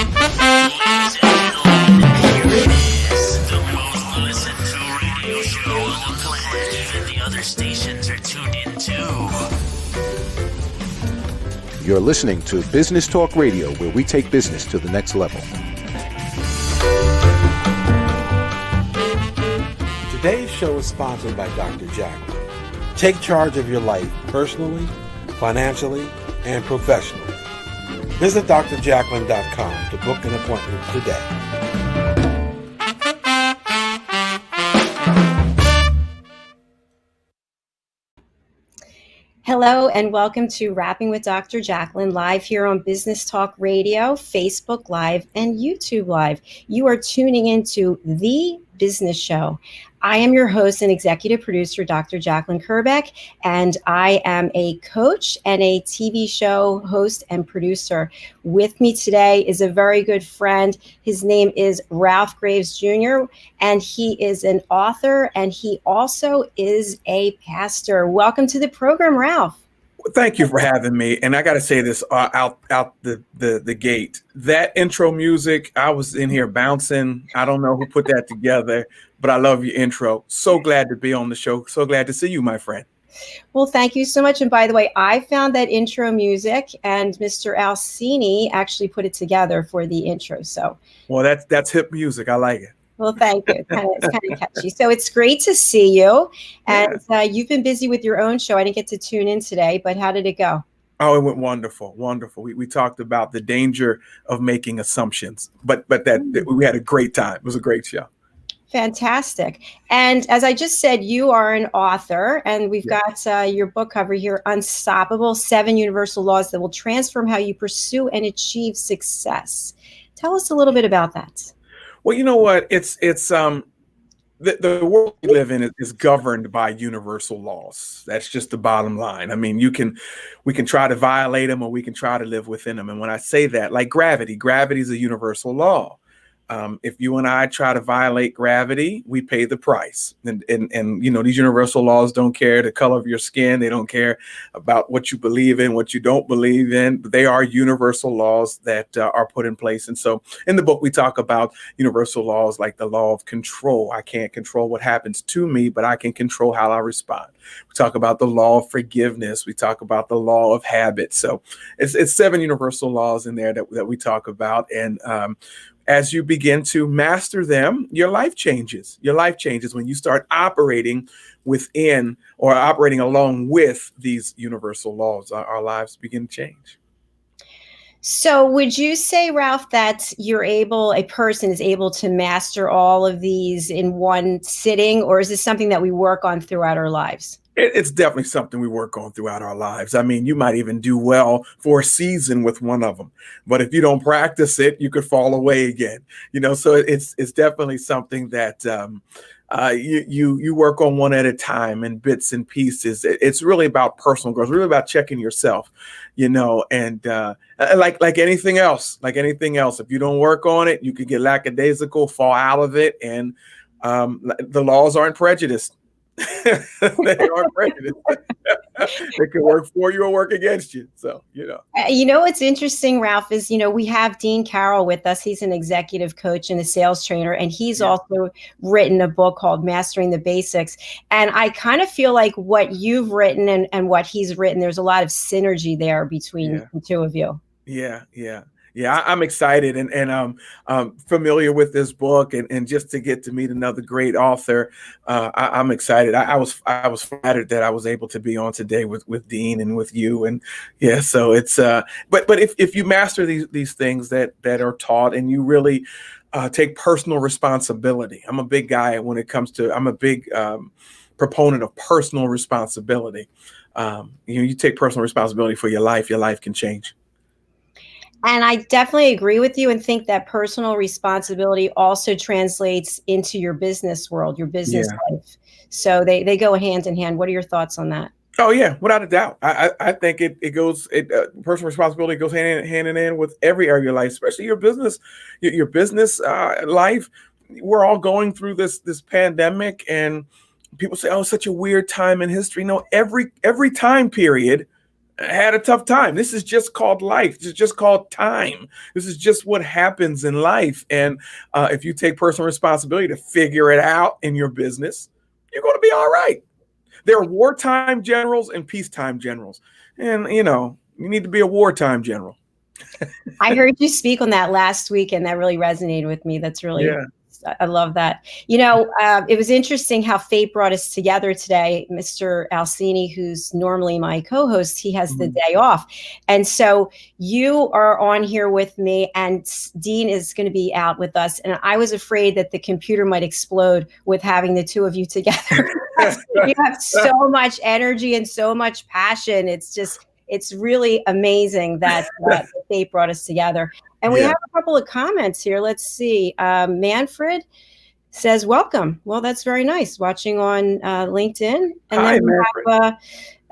Ladies and gentlemen, here it is. The most listened to radio show on the planet. Even the other stations are tuned in too. You're listening to Business Talk Radio, where we take business to the next level. Today's show is sponsored by Dr. Jacalyn. Take charge of your life personally, financially, and professionally. Visit drjacalyn.com to book an appointment today. Hello and welcome to Rapping with Dr. Jacalyn, live here on Business Talk Radio, Facebook Live, and YouTube Live. You are tuning into The Business Show. I am your host and executive producer, Dr. Jacalyn Kerbeck, and I am a coach and a TV show host and producer. With me today is a very good friend. His name is Ralph Graves Jr., and he is an author, and he also is a pastor. Welcome to the program, Ralph. Thank you for having me. And I got to say this out the gate. That intro music, I was in here bouncing. I don't know who put that together, but I love your intro. So glad to be on the show. So glad to see you, my friend. Well, thank you so much. And by the way, I found that intro music, and Mr. Alcini actually put it together for the intro. So, well, that's hip music. I like it. Well, thank you. It's kind of catchy. So it's great to see you. And you've been busy with your own show. I didn't get to tune in today, but how did it go? Oh, it went wonderful. Wonderful. We talked about the danger of making assumptions, but that we had a great time. It was a great show. Fantastic. And as I just said, you are an author, and we've got your book cover here, Unstoppable: 7 Universal Laws That Will Transform How You Pursue and Achieve Success. Tell us a little bit about that. Well, you know what? It's the world we live in is governed by universal laws. That's just the bottom line. I mean, we can try to violate them, or we can try to live within them. And when I say that, like gravity is a universal law. If you and I try to violate gravity, we pay the price. And you know, these universal laws don't care the color of your skin. They don't care about what you believe in, what you don't believe in. But they are universal laws that are put in place. And so in the book, we talk about universal laws like the law of control. I can't control what happens to me, but I can control how I respond. We talk about the law of forgiveness. We talk about the law of habit. So it's 7 universal laws in there that we talk about. And as you begin to master them, your life changes. Your life changes when you start operating within or operating along with these universal laws. Our lives begin to change. So would you say, Ralph, that a person is able to master all of these in one sitting, or is this something that we work on throughout our lives? It's definitely something we work on throughout our lives. I mean, you might even do well for a season with one of them, but if you don't practice it, you could fall away again. You know, so it's definitely something that you work on one at a time in bits and pieces. It's really about personal growth, really about checking yourself, you know, and like anything else, if you don't work on it, you could get lackadaisical, fall out of it, and the laws aren't prejudiced. They aren't prejudiced. They can work for you or work against you. So, you know. What's interesting, Ralph, is, we have Dean Karrel with us. He's an executive coach and a sales trainer, and he's also written a book called Mastering the Basics. And I kind of feel like what you've written and what he's written, there's a lot of synergy there between the two of you. Yeah, I'm excited and I'm familiar with this book and just to get to meet another great author, I'm excited. I was flattered that I was able to be on today with Dean and with you, and so it's but if you master these things that are taught and you really take personal responsibility. I'm a big guy when it comes to. I'm a big proponent of personal responsibility. You take personal responsibility for your life can change. And I definitely agree with you and think that personal responsibility also translates into your business world, your business life. So they go hand in hand. What are your thoughts on that? Oh yeah, without a doubt. I think it goes. Personal responsibility goes hand in hand with every area of your life, especially your business, your business life. We're all going through this pandemic, and people say, "Oh, it's such a weird time in history." No, every time period had a tough time. This is just called life. This is just called time. This is just what happens in life. And if you take personal responsibility to figure it out in your business, you're going to be all right. There are wartime generals and peacetime generals. And, you need to be a wartime general. I heard you speak on that last week, and that really resonated with me. That's really, I love that. It was interesting how fate brought us together today. Mr. Alcini, who's normally my co-host, he has the day off. And so you are on here with me, and Dean is going to be out with us. And I was afraid that the computer might explode with having the two of you together. You have so much energy and so much passion. It's really amazing that fate brought us together. And we have a couple of comments here. Let's see. Manfred says, welcome. Well, that's very nice. Watching on LinkedIn. And hi, then we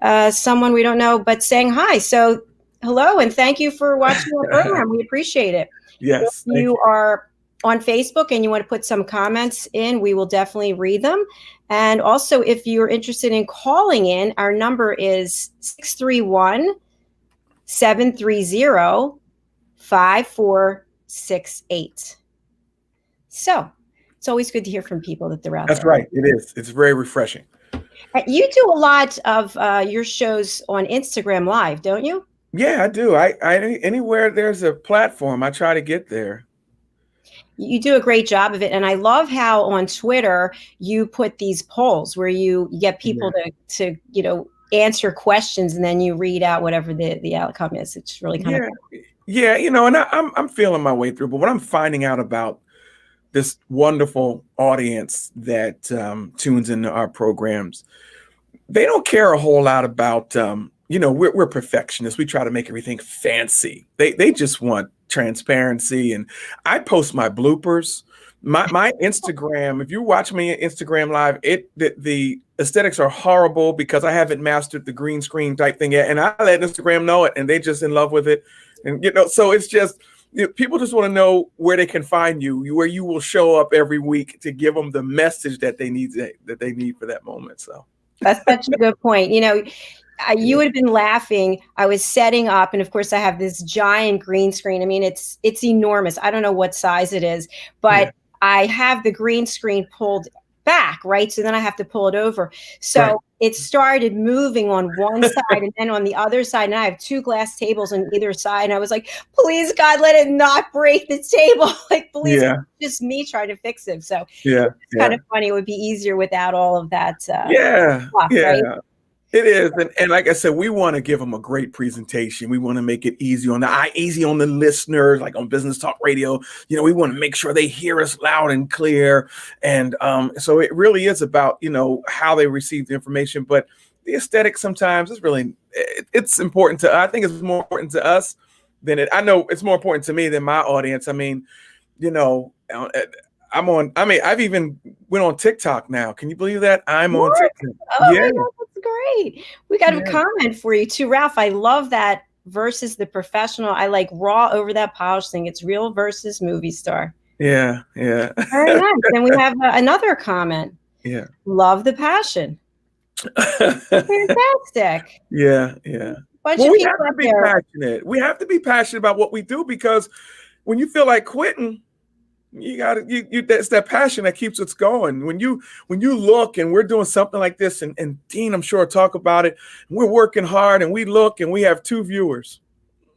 have someone we don't know, but saying hi. So hello, and thank you for watching our program. We appreciate it. Yes. If you are on Facebook and you want to put some comments in, we will definitely read them. And also, if you're interested in calling in, our number is 631-730-5468. So it's always good to hear from people that they're out there. That's right. It is. It's very refreshing. You do a lot of your shows on Instagram Live, don't you? Yeah, I do. I anywhere there's a platform, I try to get there. You do a great job of it. And I love how on Twitter you put these polls where you get people to answer questions, and then you read out whatever the outcome is. It's really kind of cool. Yeah, and I'm feeling my way through. But what I'm finding out about this wonderful audience that tunes into our programs, they don't care a whole lot about we're perfectionists. We try to make everything fancy. They just want transparency. And I post my bloopers. My Instagram, if you watch me on Instagram Live, the aesthetics are horrible because I haven't mastered the green screen type thing yet. And I let Instagram know it, and they just in love with it. And so it's just people just want to know where they can find you, where you will show up every week to give them the message that they need for that moment. So that's such a good point. You would have been laughing. I was setting up, and of course I have this giant green screen. I mean, it's enormous. I don't know what size it is, but I have the green screen pulled back, right? So then I have to pull it over. So it started moving on one side and then on the other side. And I have two glass tables on either side. And I was like, please, God, let it not break the table. Like, please, just me trying to fix it. So it's kind of funny. It would be easier without all of that. Stuff, right? It is. And like I said, we want to give them a great presentation. We want to make it easy on the listeners, like on Business Talk Radio. We want to make sure they hear us loud and clear. And so it really is about, how they receive the information. But the aesthetic sometimes is really, it's important I think it's more important to us than I know it's more important to me than my audience. I mean, I've even went on TikTok now. Can you believe that? I'm on TikTok. Oh my God, that's great. We got a comment for you too, Ralph. I love that versus the professional. I like raw over that polished thing. It's real versus movie star. Yeah. Very nice. And we have another comment. Yeah. Love the passion. Fantastic. Yeah. We have to be passionate. We have to be passionate about what we do, because when you feel like quitting, you got to that's that passion that keeps us going. When you look, and we're doing something like this, and Dean, I'm sure, talk about it, and we're working hard, and we look and we have 2 viewers.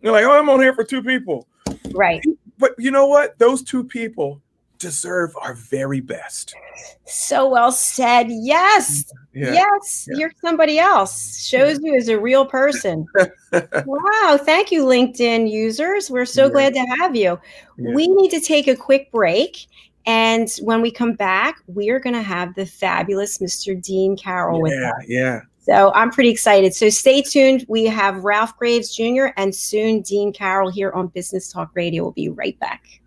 You're like, oh, I'm on here for 2 people. Right. But you know what? Those 2 people deserve our very best. So well said. Yes. Yes. You're somebody else. Shows you as a real person. Wow. Thank you, LinkedIn users. We're so glad to have you. We need to take a quick break. And when we come back, we are going to have the fabulous Mr. Dean Karrel with us. Yeah. So I'm pretty excited. So stay tuned. We have Ralph Graves Jr. and soon Dean Karrel here on Business Talk Radio. We'll be right back.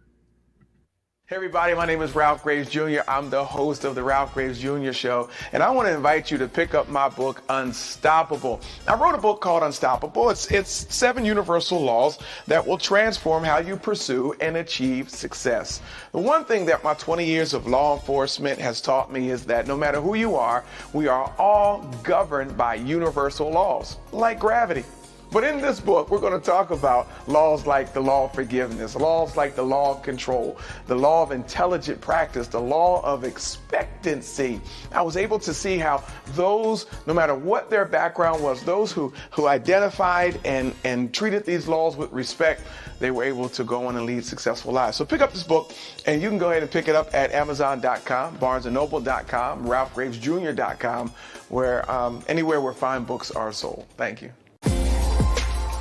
Hey everybody, my name is Ralph Graves Jr. I'm the host of the Ralph Graves Jr. Show, and I want to invite you to pick up my book, Unstoppable. I wrote a book called Unstoppable. It's 7 universal laws that will transform how you pursue and achieve success. The one thing that my 20 years of law enforcement has taught me is that no matter who you are, we are all governed by universal laws, like gravity. But in this book, we're going to talk about laws like the law of forgiveness, laws like the law of control, the law of intelligent practice, the law of expectancy. I was able to see how those, no matter what their background was, those who identified and treated these laws with respect, they were able to go on and lead successful lives. So pick up this book, and you can go ahead and pick it up at Amazon.com, BarnesandNoble.com, RalphGravesJr.com, where anywhere where fine books are sold. Thank you.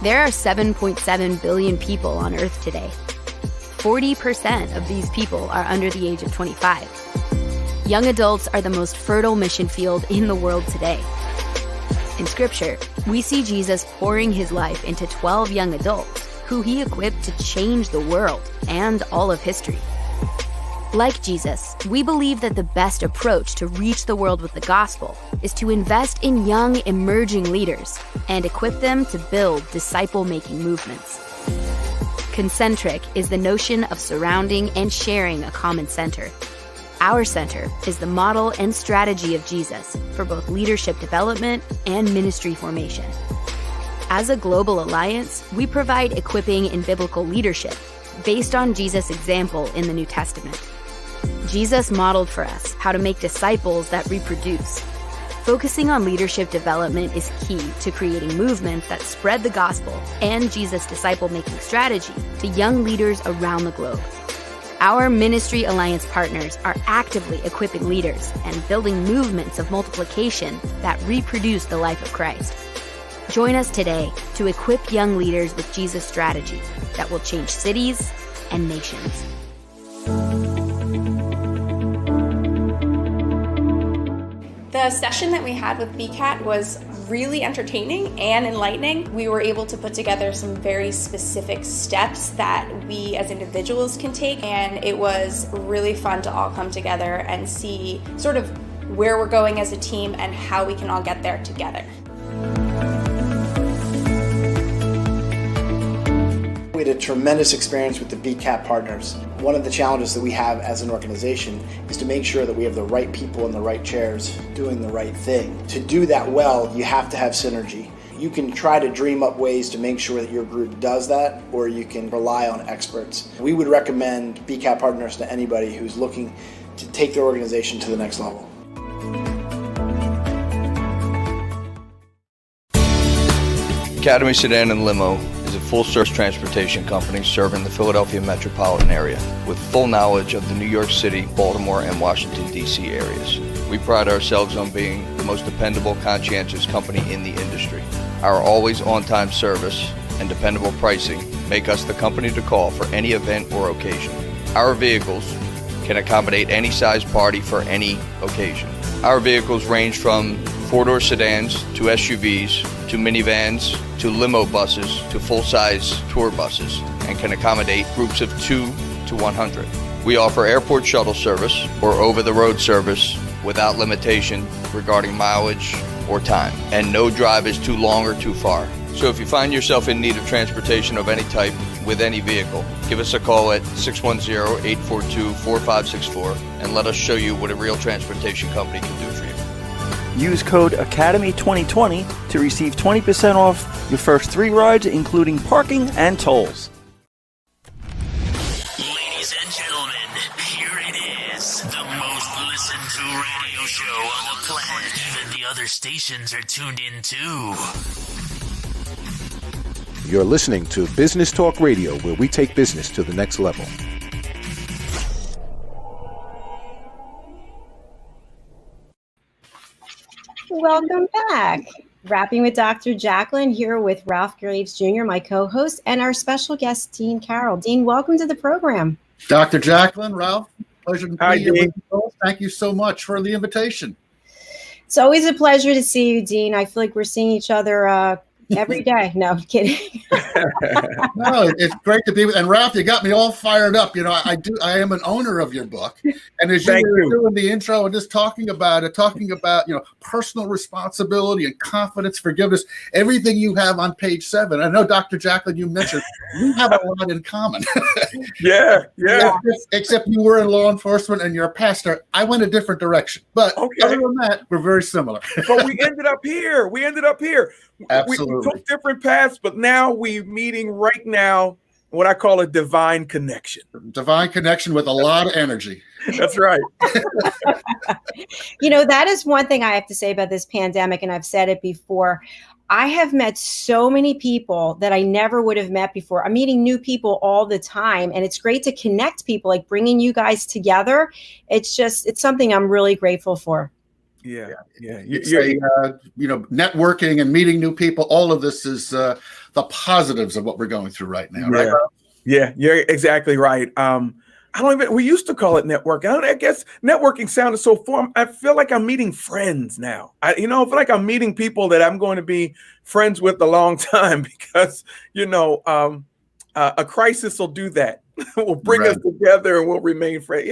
There are 7.7 billion people on Earth today. 40% of these people are under the age of 25. Young adults are the most fertile mission field in the world today. In Scripture, we see Jesus pouring his life into 12 young adults who he equipped to change the world and all of history. Like Jesus, we believe that the best approach to reach the world with the gospel is to invest in young, emerging leaders and equip them to build disciple-making movements. Concentric is the notion of surrounding and sharing a common center. Our center is the model and strategy of Jesus for both leadership development and ministry formation. As a global alliance, we provide equipping in biblical leadership based on Jesus' example in the New Testament. Jesus modeled for us how to make disciples that reproduce. Focusing on leadership development is key to creating movements that spread the gospel and Jesus' disciple-making strategy to young leaders around the globe. Our Ministry Alliance partners are actively equipping leaders and building movements of multiplication that reproduce the life of Christ. Join us today to equip young leaders with Jesus' strategy that will change cities and nations. The session that we had with BCAT was really entertaining and enlightening. We were able to put together some very specific steps that we as individuals can take, and it was really fun to all come together and see sort of where we're going as a team and how we can all get there together. We had a tremendous experience with the BCAP partners. One of the challenges that we have as an organization is to make sure that we have the right people in the right chairs doing the right thing. To do that well, you have to have synergy. You can try to dream up ways to make sure that your group does that, or you can rely on experts. We would recommend BCAP partners to anybody who's looking to take their organization to the next level. Academy Sedan and Limo is a full-service transportation company serving the Philadelphia metropolitan area with full knowledge of the New York City, Baltimore, and Washington, D.C. areas. We pride ourselves on being the most dependable, conscientious company in the industry. Our always on-time service and dependable pricing make us the company to call for any event or occasion. Our vehicles can accommodate any size party for any occasion. Our vehicles range from four-door sedans to SUVs to minivans to limo buses to full-size tour buses and can accommodate groups of 2 to 100. We offer airport shuttle service or over-the-road service without limitation regarding mileage or time, and no drive is too long or too far. So if you find yourself in need of transportation of any type with any vehicle, give us a call at 610-842-4564 and let us show you what a real transportation company can do for you. Use code ACADEMY2020 to receive 20% off your first 3 rides, including parking and tolls. Ladies and gentlemen, here it is, the most listened to radio show on the planet. Even the other stations are tuned in too. You're listening to Business Talk Radio, where we take business to the next level. Welcome back. Rapping with Dr. Jacalyn here with Ralph Graves Jr., my co-host, and our special guest, Dean Karrel. Dean, welcome to the program. Dr. Jacalyn, Ralph, pleasure to Hi, be here Dean. with you both. Thank you so much for the invitation. It's always a pleasure to see you, Dean. I feel like we're seeing each other every day. No, I'm kidding. No, it's great to be with. And Ralph, you got me all fired up. You know, I am an owner of your book, and as you were doing the intro and just talking about personal responsibility and confidence, forgiveness, everything you have on page 7. I know, Dr. Jacalyn, you mentioned we have a lot in common. Yeah. Except you were in law enforcement and you're a pastor. I went a different direction, but other than that, we're very similar. But we ended up here. Absolutely. took different paths, but now we're meeting right now, what I call a divine connection. Divine connection with a lot of energy. That's right. That is one thing I have to say about this pandemic, and I've said it before. I have met so many people that I never would have met before. I'm meeting new people all the time, and it's great to connect people, like bringing you guys together. It's something I'm really grateful for. Yeah. Networking and meeting new people, all of this is the positives of what we're going through right now, right? Yeah, you're exactly right. We used to call it networking. I guess networking sounded so formal. I feel like I'm meeting friends now. I feel like I'm meeting people that I'm going to be friends with a long time because, a crisis will do that. Will bring us together and we'll remain friends.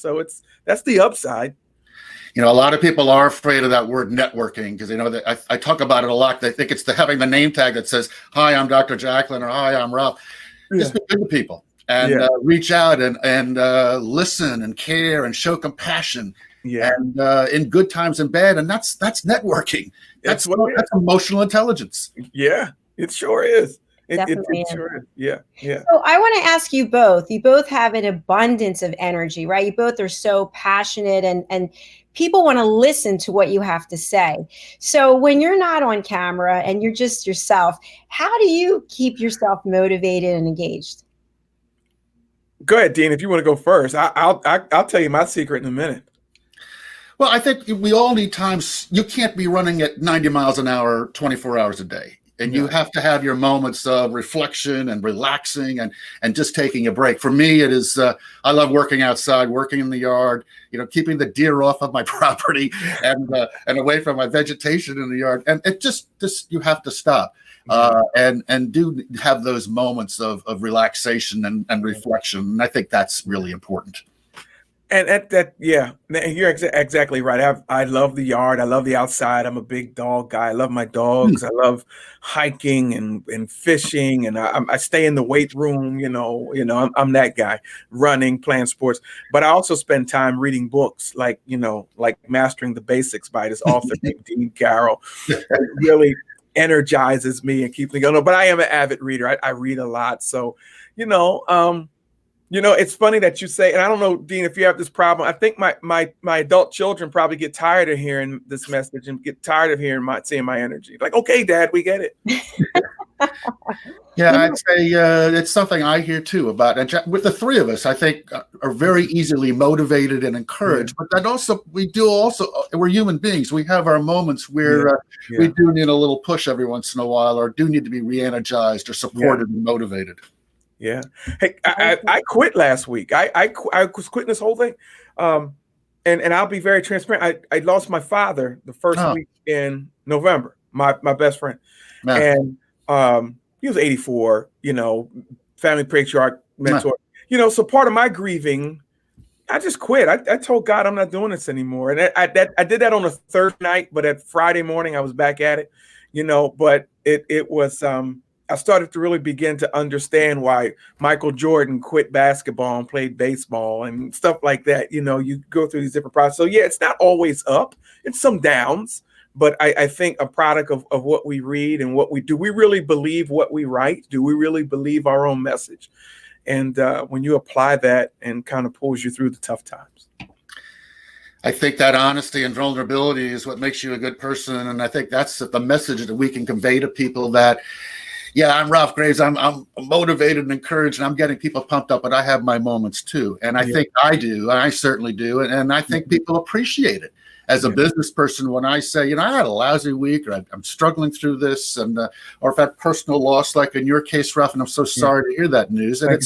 So that's the upside. A lot of people are afraid of that word networking because that I talk about it a lot. They think it's having the name tag that says, "Hi, I'm Dr. Jacalyn," or "Hi, I'm Ralph." Just be good to people and reach out and listen and care and show compassion. And in good times and bad, and that's networking. That's emotional intelligence. Yeah, it sure is. It Sure is. Yeah. So I want to ask you both. You both have an abundance of energy, right? You both are so passionate, and people want to listen to what you have to say. So when you're not on camera and you're just yourself, how do you keep yourself motivated and engaged? Go ahead, Dean. If you want to go first, I'll tell you my secret in a minute. Well, I think we all need times. You can't be running at 90 miles an hour, 24 hours a day. And you have to have your moments of reflection and relaxing and just taking a break. For me, it is, I love working outside, working in the yard, keeping the deer off of my property and away from my vegetation in the yard. And it just you have to stop and do have those moments of relaxation and reflection. And I think that's really important. And you're exactly right. I love the yard. I love the outside. I'm a big dog guy. I love my dogs. I love hiking and fishing, and I stay in the weight room. I'm that guy, running, playing sports. But I also spend time reading books, like Mastering the Basics by this author named Dean Karrel. It really energizes me and keeps me going. But I am an avid reader. I read a lot, so it's funny that you say, and I don't know, Dean, if you have this problem. I think my adult children probably get tired of hearing this message and get tired of seeing my energy. Like, okay, Dad, we get it. Yeah, I'd say it's something I hear too about. And with the three of us, I think are very easily motivated and encouraged. But that also, we're human beings. We have our moments where we do need a little push every once in a while, or do need to be re-energized or supported and motivated. Yeah. Hey, I quit last week. I was quitting this whole thing. And I'll be very transparent. I lost my father the first week in November, my best friend. Man. And he was 84, family patriarch, mentor. So part of my grieving, I just quit. I told God I'm not doing this anymore. And I did that on a Thursday night, but at Friday morning I was back at it, but it was I started to really begin to understand why Michael Jordan quit basketball and played baseball and stuff like that. You go through these different processes. So it's not always up. It's some downs, but I think a product of what we read and what we do. We really believe what we write? Do we really believe our own message? And when you apply that, and kind of pulls you through the tough times. I think that honesty and vulnerability is what makes you a good person. And I think that's the message that we can convey to people that, I'm Ralph Graves. I'm motivated and encouraged, and I'm getting people pumped up, but I have my moments too. And I think I do. I certainly do. And I think people appreciate it. As a business person, when I say, I had a lousy week, or I'm struggling through this, and or if I had personal loss, like in your case, Ralph, and I'm so sorry to hear that news. And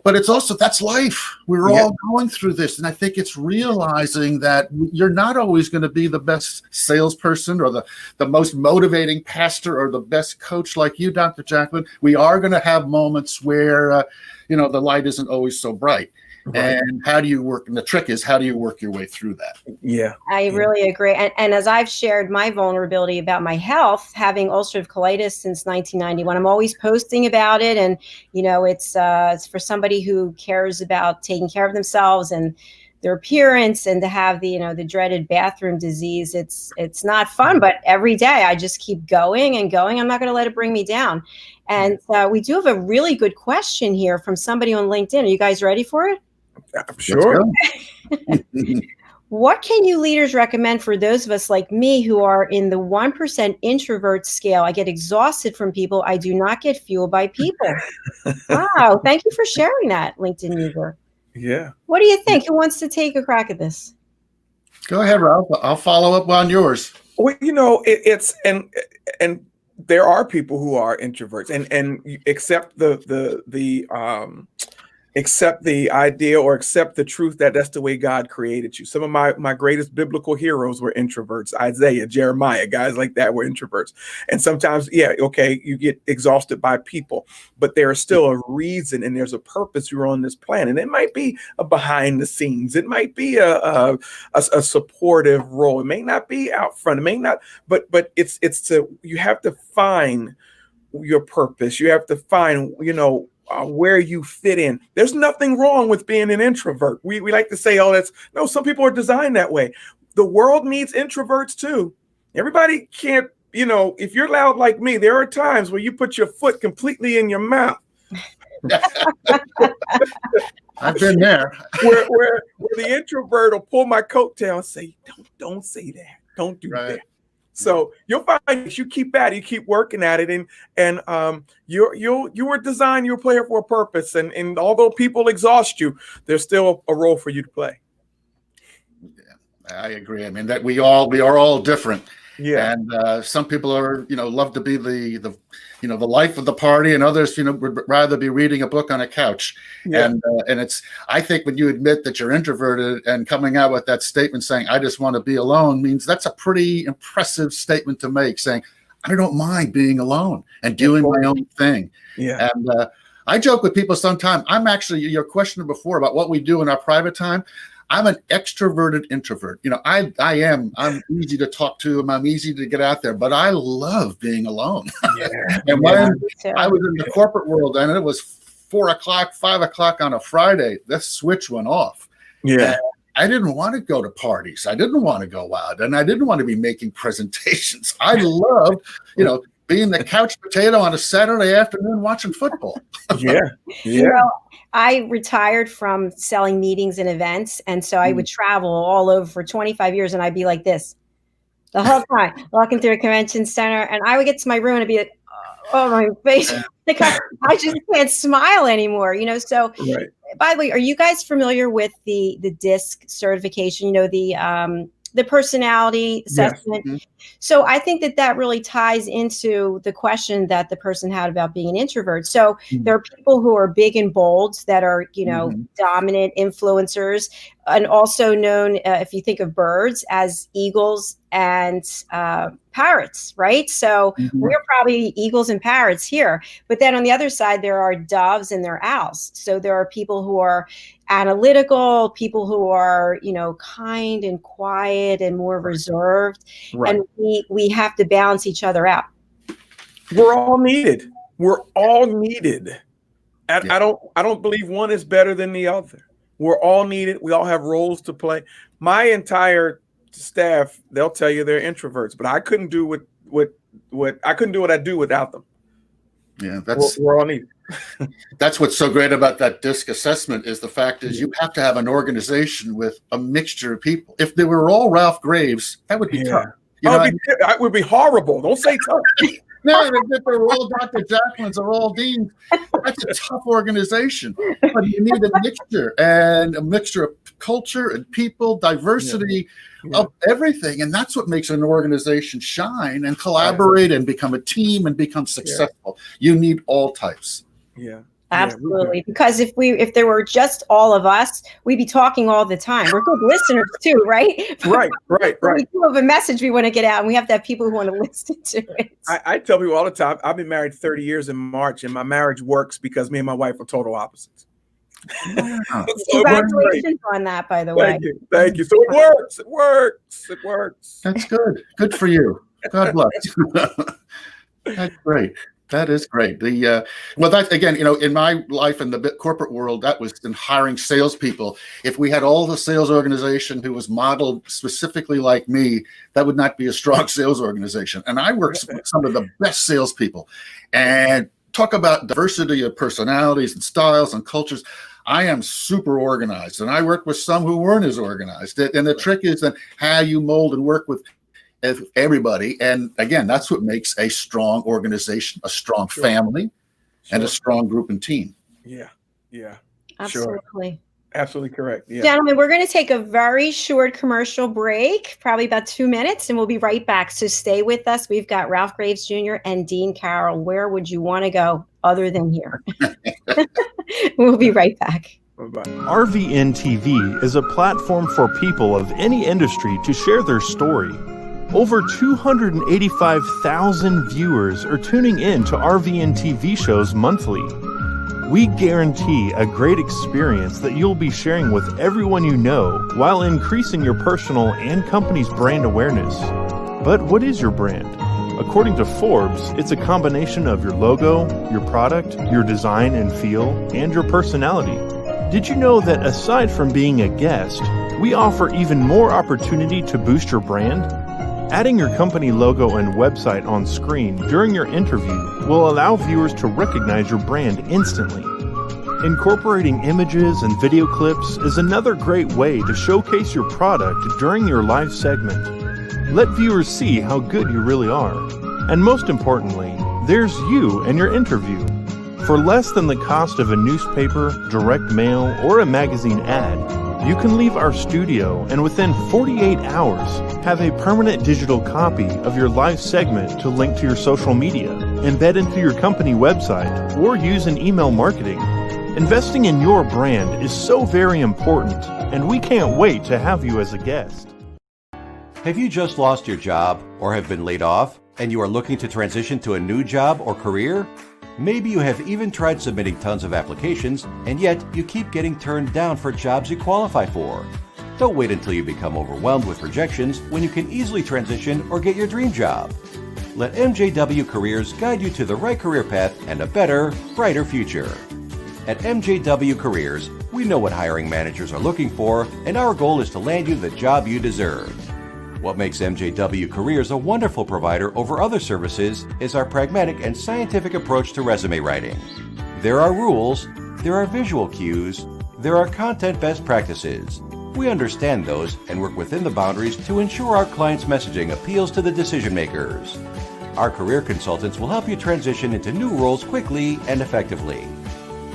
but it's also, that's life. We're all going through this. And I think it's realizing that you're not always going to be the best salesperson or the most motivating pastor or the best coach like you, Dr. Jacalyn. We are going to have moments where, the light isn't always so bright. Right. And how do you work? And the trick is, how do you work your way through that? Yeah. I really agree. And as I've shared my vulnerability about my health, having ulcerative colitis since 1991, I'm always posting about it. And, it's for somebody who cares about taking care of themselves and their appearance and to have the, the dreaded bathroom disease. It's not fun, but every day I just keep going and going. I'm not going to let it bring me down. And we do have a really good question here from somebody on LinkedIn. Are you guys ready for it? Sure. What can you leaders recommend for those of us like me who are in the 1% introvert scale? I get exhausted from people. I do not get fueled by people. Wow. Thank you for sharing that, LinkedIn user. Yeah. What do you think? Who wants to take a crack at this? Go ahead, Ralph. I'll follow up on yours. Well, it's and there are people who are introverts and accept accept the idea or accept the truth that that's the way God created you. Some of my greatest biblical heroes were introverts. Isaiah, Jeremiah, guys like that were introverts. And sometimes, you get exhausted by people, but there's still a reason and there's a purpose you're on this planet. And it might be a behind the scenes. It might be a supportive role. It may not be out front. It may not, but you have to find your purpose. You have to find, where you fit in. There's nothing wrong with being an introvert. We like to say, some people are designed that way. The world needs introverts too. Everybody can't, if you're loud like me, there are times where you put your foot completely in your mouth. I've been there. where the introvert will pull my coattail and say, don't say that. Don't do that. So you'll find if you keep at it, you keep working at it, and you were designed, you were playing for a purpose, and although people exhaust you, there's still a role for you to play. Yeah, I agree. I mean that we are all different. Yeah. And some people are, love to be the life of the party, and others, would rather be reading a book on a couch. Yeah. And I think when you admit that you're introverted and coming out with that statement saying, I just want to be alone, means that's a pretty impressive statement to make, saying, I don't mind being alone and doing my own thing. Yeah. And I joke with people sometimes. I'm actually, your question before about what we do in our private time, I'm an extroverted introvert. I'm easy to talk to, and I'm easy to get out there, but I love being alone. Yeah. And when I was in the corporate world and it was 4 o'clock, 5 o'clock on a Friday, the switch went off. Yeah. And I didn't want to go to parties. I didn't want to go out, and I didn't want to be making presentations. I loved, being the couch potato on a Saturday afternoon watching football. Yeah. Yeah. I retired from selling meetings and events. And so I would travel all over for 25 years. And I'd be like this the whole time, walking through a convention center. And I would get to my room and I'd be like, oh, my face. Like I just can't smile anymore, So, By the way, are you guys familiar with the DISC certification, the personality assessment? Yes. So I think that really ties into the question that the person had about being an introvert. So there are people who are big and bold that are, dominant influencers, and also known, if you think of birds, as eagles and parrots, right? So we're probably eagles and parrots here. But then on the other side, there are doves and there are owls. So there are people who are analytical, people who are, kind and quiet and more reserved. Right. And we have to balance each other out. We're all needed. We're all needed. And I don't believe one is better than the other. We're all needed. We all have roles to play. My entire staff, they'll tell you they're introverts, but I couldn't do what I do without them. Yeah, we're all needed. That's what's so great about that DISC assessment is the fact is you have to have an organization with a mixture of people. If they were all Ralph Graves, that would be tough. That would be horrible. Don't say tough. No, if they're all Dr. Jacalyn's or all deans, that's a tough organization. But you need a mixture of culture and people, diversity of everything. And that's what makes an organization shine and collaborate and become a team and become successful. You need all types. Yeah. Absolutely. Because if there were just all of us, we'd be talking all the time. We're good listeners too, right? Right. We do have a message we want to get out, and we have to have people who want to listen to it. I tell people all the time, I've been married 30 years in March, and my marriage works because me and my wife are total opposites. Wow. Congratulations on that, by the way. Thank you. So it works. That's good. Good for you. God bless. That's great. That is great. Well, that again, in my life in the corporate world, that was in hiring salespeople. If we had all the sales organization who was modeled specifically like me, that would not be a strong sales organization. And I work with some of the best salespeople, and talk about diversity of personalities and styles and cultures. I am super organized, and I work with some who weren't as organized. And the trick is that how you mold and work with everybody. And again, that's what makes a strong organization, a strong family, and a strong group and team. Yeah. Absolutely. Sure. Absolutely correct. Yeah. Gentlemen, we're going to take a very short commercial break, probably about 2 minutes, and we'll be right back. So stay with us. We've got Ralph Graves Jr. and Dean Karrel. Where would you want to go other than here? We'll be right back. Bye-bye. RVN TV is a platform for people of any industry to share their story. Over 285,000 viewers are tuning in to RVN TV shows monthly. We guarantee a great experience that you'll be sharing with everyone you know while increasing your personal and company's brand awareness. But what is your brand? According to Forbes, it's a combination of your logo, your product, your design and feel, and your personality. Did you know that aside from being a guest, we offer even more opportunity to boost your brand? Adding your company logo and website on screen during your interview will allow viewers to recognize your brand instantly. Incorporating images and video clips is another great way to showcase your product during your live segment. Let viewers see how good you really are. And most importantly, there's you and your interview. For less than the cost of a newspaper, direct mail, or a magazine ad, you can leave our studio and within 48 hours have a permanent digital copy of your live segment to link to your social media, embed into your company website, or use in email marketing. Investing in your brand is so very important, and we can't wait to have you as a guest. Have you just lost your job or have been laid off and you are looking to transition to a new job or career? Maybe you have even tried submitting tons of applications, and yet you keep getting turned down for jobs you qualify for. Don't wait until you become overwhelmed with rejections when you can easily transition or get your dream job. Let MJW Careers guide you to the right career path and a better, brighter future. At MJW Careers, we know what hiring managers are looking for, and our goal is to land you the job you deserve. What makes MJW Careers a wonderful provider over other services is our pragmatic and scientific approach to resume writing. There are rules, there are visual cues, there are content best practices. We understand those and work within the boundaries to ensure our clients' messaging appeals to the decision makers. Our career consultants will help you transition into new roles quickly and effectively.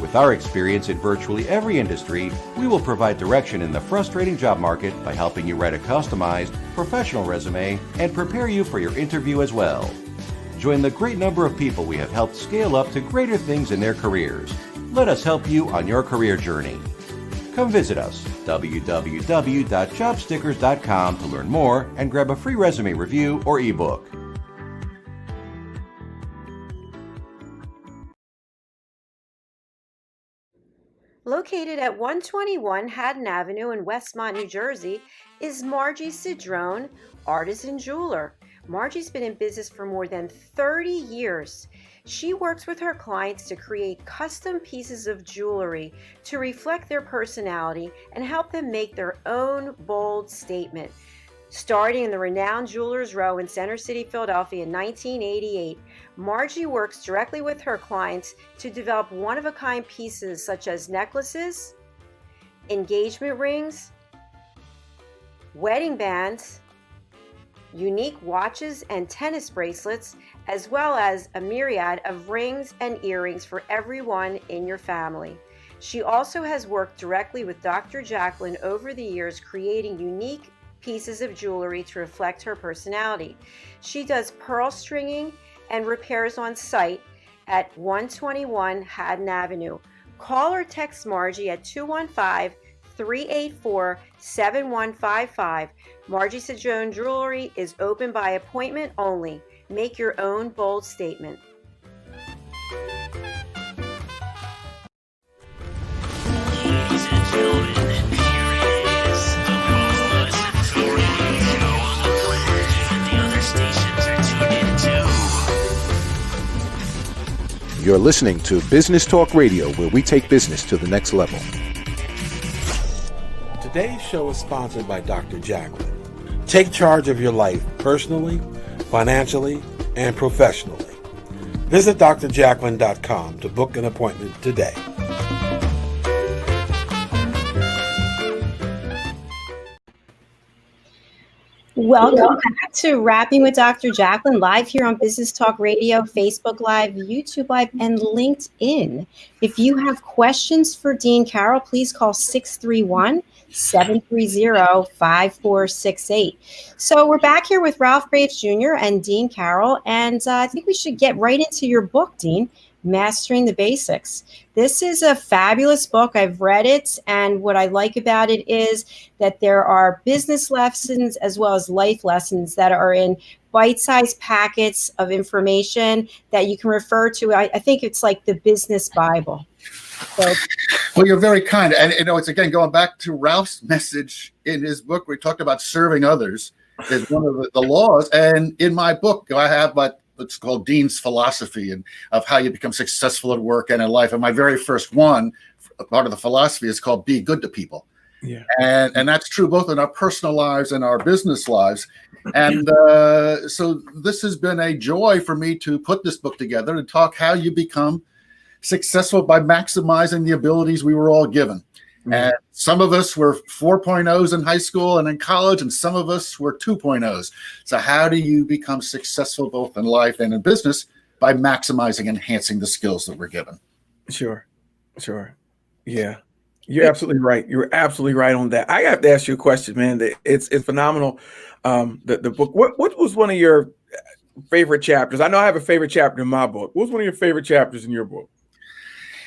With our experience in virtually every industry, we will provide direction in the frustrating job market by helping you write a customized, professional resume and prepare you for your interview as well. Join the great number of people we have helped scale up to greater things in their careers. Let us help you on your career journey. Come visit us, www.jobstickers.com, to learn more and grab a free resume review or ebook. Located at 121 Haddon Avenue in Westmont, New Jersey, is Margie Cedrone, artisan jeweler. Margie's been in business for more than 30 years. She works with her clients to create custom pieces of jewelry to reflect their personality and help them make their own bold statement. Starting in the renowned Jewelers Row in Center City, Philadelphia in 1988, Margie works directly with her clients to develop one-of-a-kind pieces such as necklaces, engagement rings, wedding bands, unique watches and tennis bracelets, as well as a myriad of rings and earrings for everyone in your family. She also has worked directly with Dr. Jacalyn over the years, creating unique pieces of jewelry to reflect her personality. She does pearl stringing and repairs on site at 121 Haddon Avenue. Call or text Margie at 215-384-7155. Margie Cedrone Jewelry is open by appointment only. Make your own bold statement. Ladies and gentlemen, here it is, the most listened to radio show on the planet. Even the other stations are tuned in too. You're listening to Business Talk Radio, where we take business to the next level. Today's show is sponsored by Dr. Jacalyn. Take charge of your life personally, financially, and professionally. Visit drjacalyn.com to book an appointment today. Welcome back to Rapping with Dr. Jacalyn, live here on Business Talk Radio, Facebook Live, YouTube Live, and LinkedIn. If you have questions for Dean Karrel, please call 631-730-5468. So we're back here with Ralph Graves Jr. and Dean Karrel, and I think we should get right into your book, Dean, Mastering the Basics. This is a fabulous book. I've read it, and what I like about it is that there are business lessons as well as life lessons that are in bite-sized packets of information that you can refer to. I think it's like the business Bible. So, well, you're very kind. And, it's, again, going back to Ralph's message in his book, we talked about serving others is one of the laws. And in my book, I have what's called Dean's philosophy and of how you become successful at work and in life. And my very first one, part of the philosophy, is called Be Good to People. Yeah. And that's true both in our personal lives and our business lives. And so this has been a joy for me to put this book together and talk how you become successful by maximizing the abilities we were all given. And some of us were 4.0s in high school and in college, and some of us were 2.0s. So how do you become successful both in life and in business? By maximizing, enhancing the skills that we're given. Sure. Yeah, you're absolutely right. You're absolutely right on that. I have to ask you a question, man. It's phenomenal. The book. What was one of your favorite chapters? I know I have a favorite chapter in my book. What was one of your favorite chapters in your book?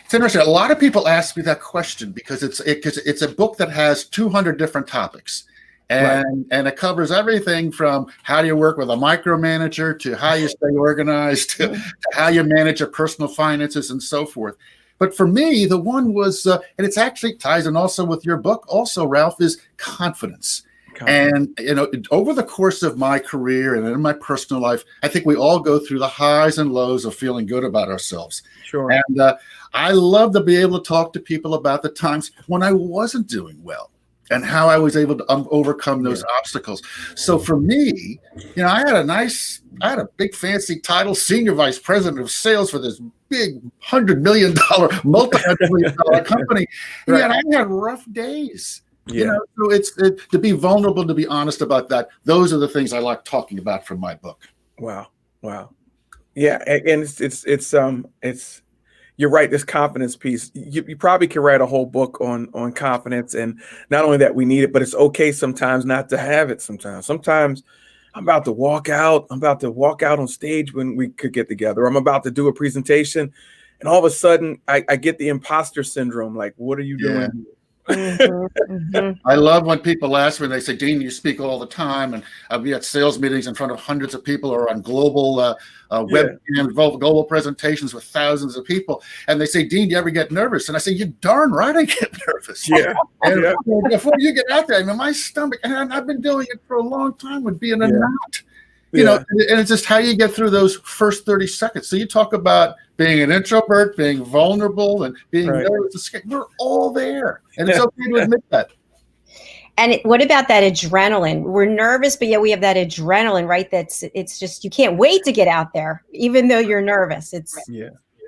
It's interesting. A lot of people ask me that question because it's a book that has 200 different topics, and it covers everything from how do you work with a micromanager to how you stay organized to how you manage your personal finances and so forth. But for me, the one was, and it's actually ties in also with your book, also, Ralph, is confidence. And, over the course of my career and in my personal life, I think we all go through the highs and lows of feeling good about ourselves. Sure. And I love to be able to talk to people about the times when I wasn't doing well and how I was able to overcome those obstacles. So for me, I had a big fancy title, Senior Vice President of Sales for this big $100 million, multi-million dollar company. And yet I had rough days. So it's to be vulnerable, to be honest about that. Those are the things I like talking about from my book. Wow. Yeah, and it's you're right. This confidence piece, you probably could write a whole book on confidence, and not only that we need it, but it's okay sometimes not to have it. Sometimes I'm about to walk out on stage when we could get together. I'm about to do a presentation, and all of a sudden I get the imposter syndrome. Like, what are you doing? I love when people ask me, they say, Dean, you speak all the time, and I'll be at sales meetings in front of hundreds of people or on global webcam, global presentations with thousands of people. And they say, Dean, do you ever get nervous? And I say, you're darn right I get nervous. And before you get out there, my stomach, and I've been doing it for a long time, would be in a knot. And it's just how you get through those first 30 seconds. So you talk about being an introvert, being vulnerable, and being nervous. We're all there. And it's okay to admit that. And what about that adrenaline? We're nervous, but yet we have that adrenaline, right? It's just, you can't wait to get out there, even though you're nervous.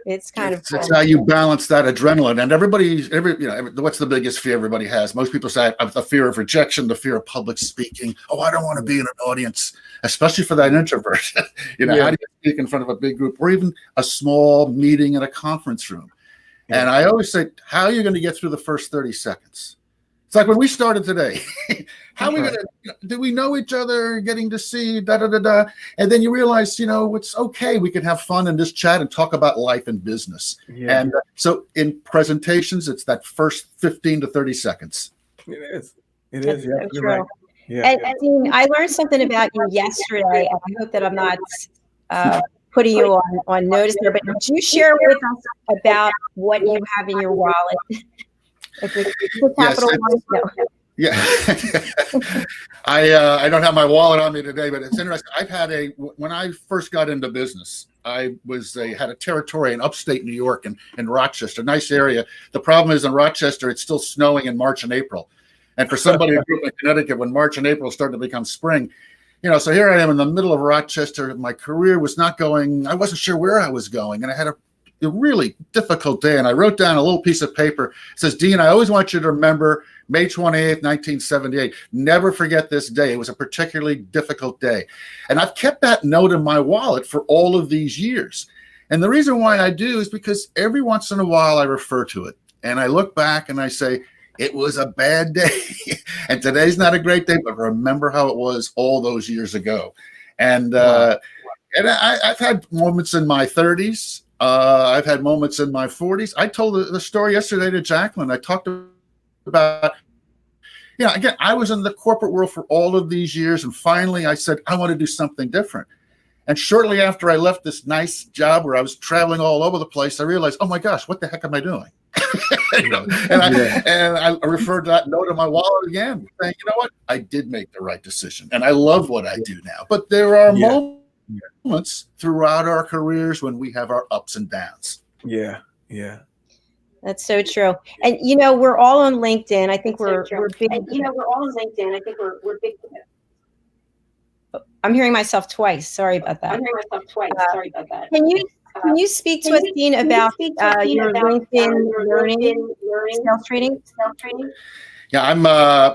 It's kind of cool. It's how you balance that adrenaline. And what's the biggest fear everybody has? Most people say the fear of rejection, the fear of public speaking. Oh, I don't want to be in an audience, especially for that introvert. How do you speak in front of a big group or even a small meeting in a conference room? And I always say, how are you going to get through the first 30 seconds? It's like when we started today. How are we going to, do we know each other, getting to see, And then you realize, it's okay. We can have fun in this chat and talk about life and business. And so in presentations, it's that first 15 to 30 seconds. It is. You're right. And Dean, I learned something about you yesterday, and I hope that I'm not putting you on notice there, but did you share with us about what you have in your wallet? I don't have my wallet on me today, but it's interesting. When I first got into business, I had a territory in upstate New York and in Rochester, nice area. The problem is in Rochester, it's still snowing in March and April. And for somebody who grew up in Connecticut, when March and April started to become spring, so here I am in the middle of Rochester. My career was not going, I wasn't sure where I was going. And I had a really difficult day. And I wrote down a little piece of paper. It says, Dean, I always want you to remember May 28th, 1978. Never forget this day. It was a particularly difficult day. And I've kept that note in my wallet for all of these years. And the reason why I do is because every once in a while I refer to it. And I look back and I say, it was a bad day. And today's not a great day, but remember how it was all those years ago. And I've had moments in my 30s. I've had moments in my 40s. I told the story yesterday to Jacalyn. I talked about, again, I was in the corporate world for all of these years. And finally I said, I want to do something different. And shortly after I left this nice job where I was traveling all over the place, I realized, oh my gosh, what the heck am I doing? And I referred to that note in my wallet again, saying, you know what? I did make the right decision. And I love what I do now. But there are moments throughout our careers when we have our ups and downs. Yeah. That's so true. And we're all on LinkedIn. I think we're big. We're all on LinkedIn. I think we're big. I'm hearing myself twice. Sorry about that. Sorry about that. Can you speak to us, Dean, about your LinkedIn learning sales training? Yeah, I'm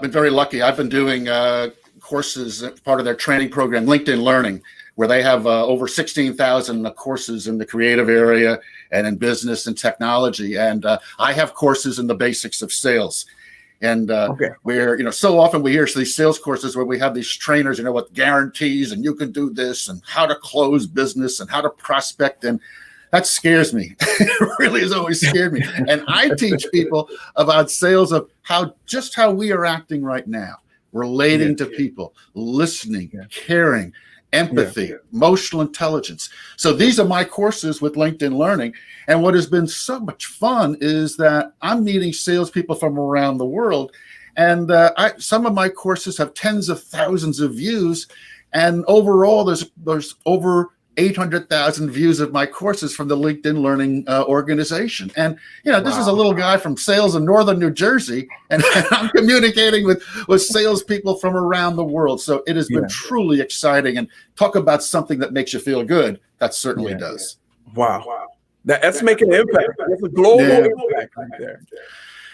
been very lucky. I've been doing courses, part of their training program, LinkedIn Learning, where they have over 16,000 courses in the creative area and in business and technology. And I have courses in the basics of sales. And where, so often we hear these sales courses where we have these trainers, with guarantees and you can do this and how to close business and how to prospect. And that scares me. It really has always scared me. And I teach people about sales of how we are acting right now, relating to people, listening, caring, empathy, emotional intelligence. So these are my courses with LinkedIn Learning. And what has been so much fun is that I'm meeting salespeople from around the world. And some of my courses have tens of thousands of views. And overall, there's over 800,000 views of my courses from the LinkedIn Learning organization. And, this is a little guy from sales in northern New Jersey, and I'm communicating with salespeople from around the world. So it has been truly exciting. And talk about something that makes you feel good. That certainly does. Wow. That's making an impact. That's a global impact right there.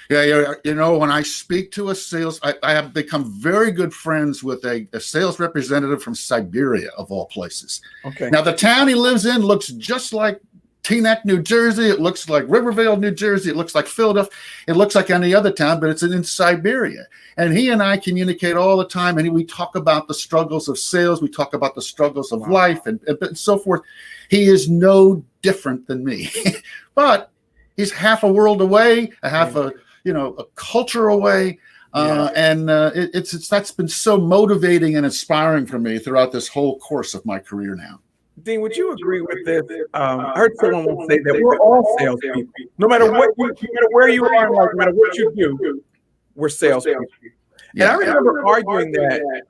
Yeah, when I speak to a sales, I have become very good friends with a sales representative from Siberia, of all places. Okay. Now, the town he lives in looks just like Teaneck, New Jersey. It looks like Rivervale, New Jersey. It looks like Philadelphia. It looks like any other town, but it's in Siberia. And he and I communicate all the time, and we talk about the struggles of sales. We talk about the struggles of life and so forth. He is no different than me, but he's half a world away, a culture away. And that's been so motivating and inspiring for me throughout this whole course of my career now. Dean, would you agree with this? I heard someone once say that we're all salespeople. No matter where you are in life, no matter what you do, we're salespeople. And I remember arguing that,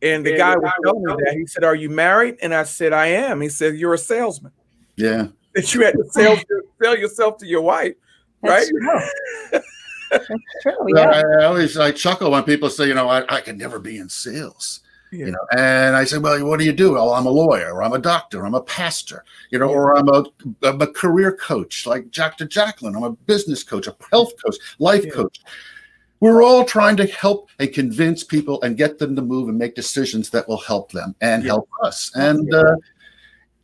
and the guy was telling me that. He said, "Are you married?" And I said, "I am." He said, "You're a salesman." Yeah. That you had to sell yourself to your wife, right? That's true. Yeah. I always chuckle when people say, I can never be in sales. And I say, well, what do you do? Oh, I'm a lawyer, or I'm a doctor, I'm a pastor, or I'm a career coach like Dr. Jacalyn. I'm a business coach, a health coach, life coach. We're all trying to help and convince people and get them to move and make decisions that will help them and help us. And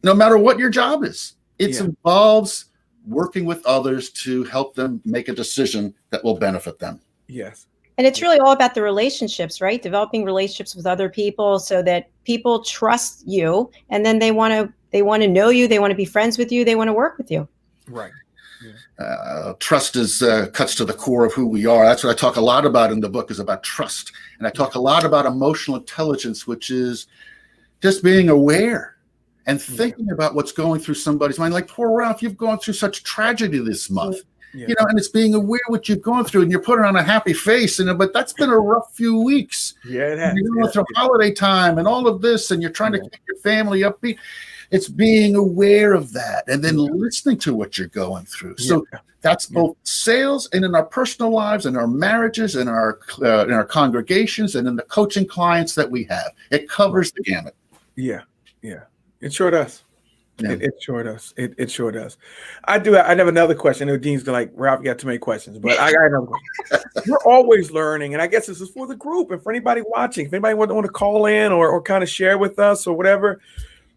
no matter what your job is, it involves working with others to help them make a decision that will benefit them. Yes. And it's really all about the relationships, right? Developing relationships with other people so that people trust you, and then they want to know you, they want to be friends with you, they want to work with you. Right. Trust is cuts to the core of who we are. That's what I talk a lot about in the book, is about trust. And I talk a lot about emotional intelligence, which is just being aware and thinking about what's going through somebody's mind. Like, poor Ralph, you've gone through such tragedy this month. And it's being aware what you've gone through, and you're putting on a happy face, but that's been a rough few weeks. Yeah, it has. You're going through holiday time and all of this, and you're trying to keep your family upbeat. it's being aware of that and then listening to what you're going through. So that's both sales and in our personal lives, and our marriages, and our congregations, and in the coaching clients that we have. It covers the gamut. Yeah, it sure does. Yeah. It sure does. It sure does. I have another question. I know Dean's like, Ralph, you got too many questions, but I got another question. You're always learning, and I guess this is for the group and for anybody watching. If anybody want to call in or kind of share with us or whatever,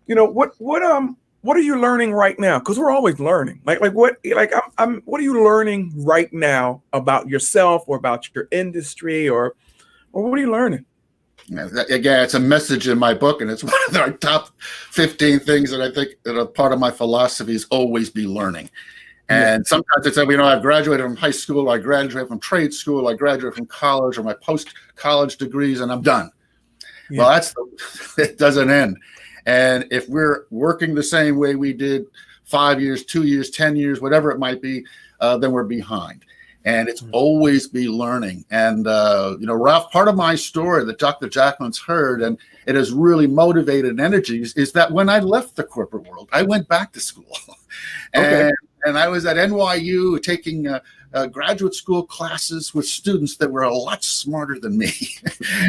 what are you learning right now? Because we're always learning. What are you learning right now about yourself or about your industry or what are you learning? Again, it's a message in my book, and it's one of our top 15 things that I think that are part of my philosophy is always be learning. And sometimes it's, I graduated from high school, I graduated from trade school, I graduated from college or my post-college degrees, and I'm done. Yeah. Well, it doesn't end. And if we're working the same way we did 5 years, 2 years, 10 years, whatever it might be, then we're behind. And it's always be learning. And, Ralph, part of my story that Dr. Jacalyn's heard, and it has really motivated energies, is that when I left the corporate world, I went back to school. And I was at NYU taking graduate school classes with students that were a lot smarter than me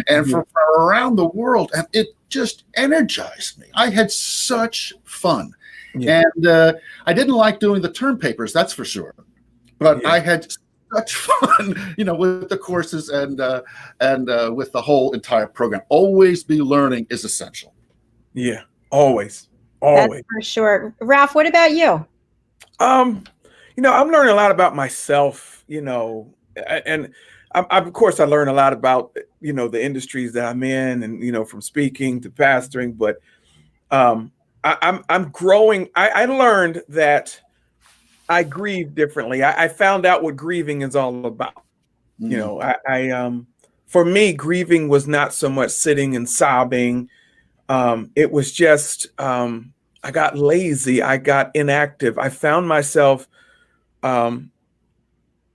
and from around the world. And it just energized me. I had such fun. Yeah. And I didn't like doing the term papers, that's for sure. But I had such fun, with the courses and with the whole entire program. Always be learning is essential. Yeah, always. That's for sure. Ralph, what about you? I'm learning a lot about myself, and of course I learn a lot about, the industries that I'm in and, from speaking to pastoring, but I'm growing. I learned that I grieve differently. I found out what grieving is all about. For me, grieving was not so much sitting and sobbing. It was just, I got lazy. I got inactive. I found myself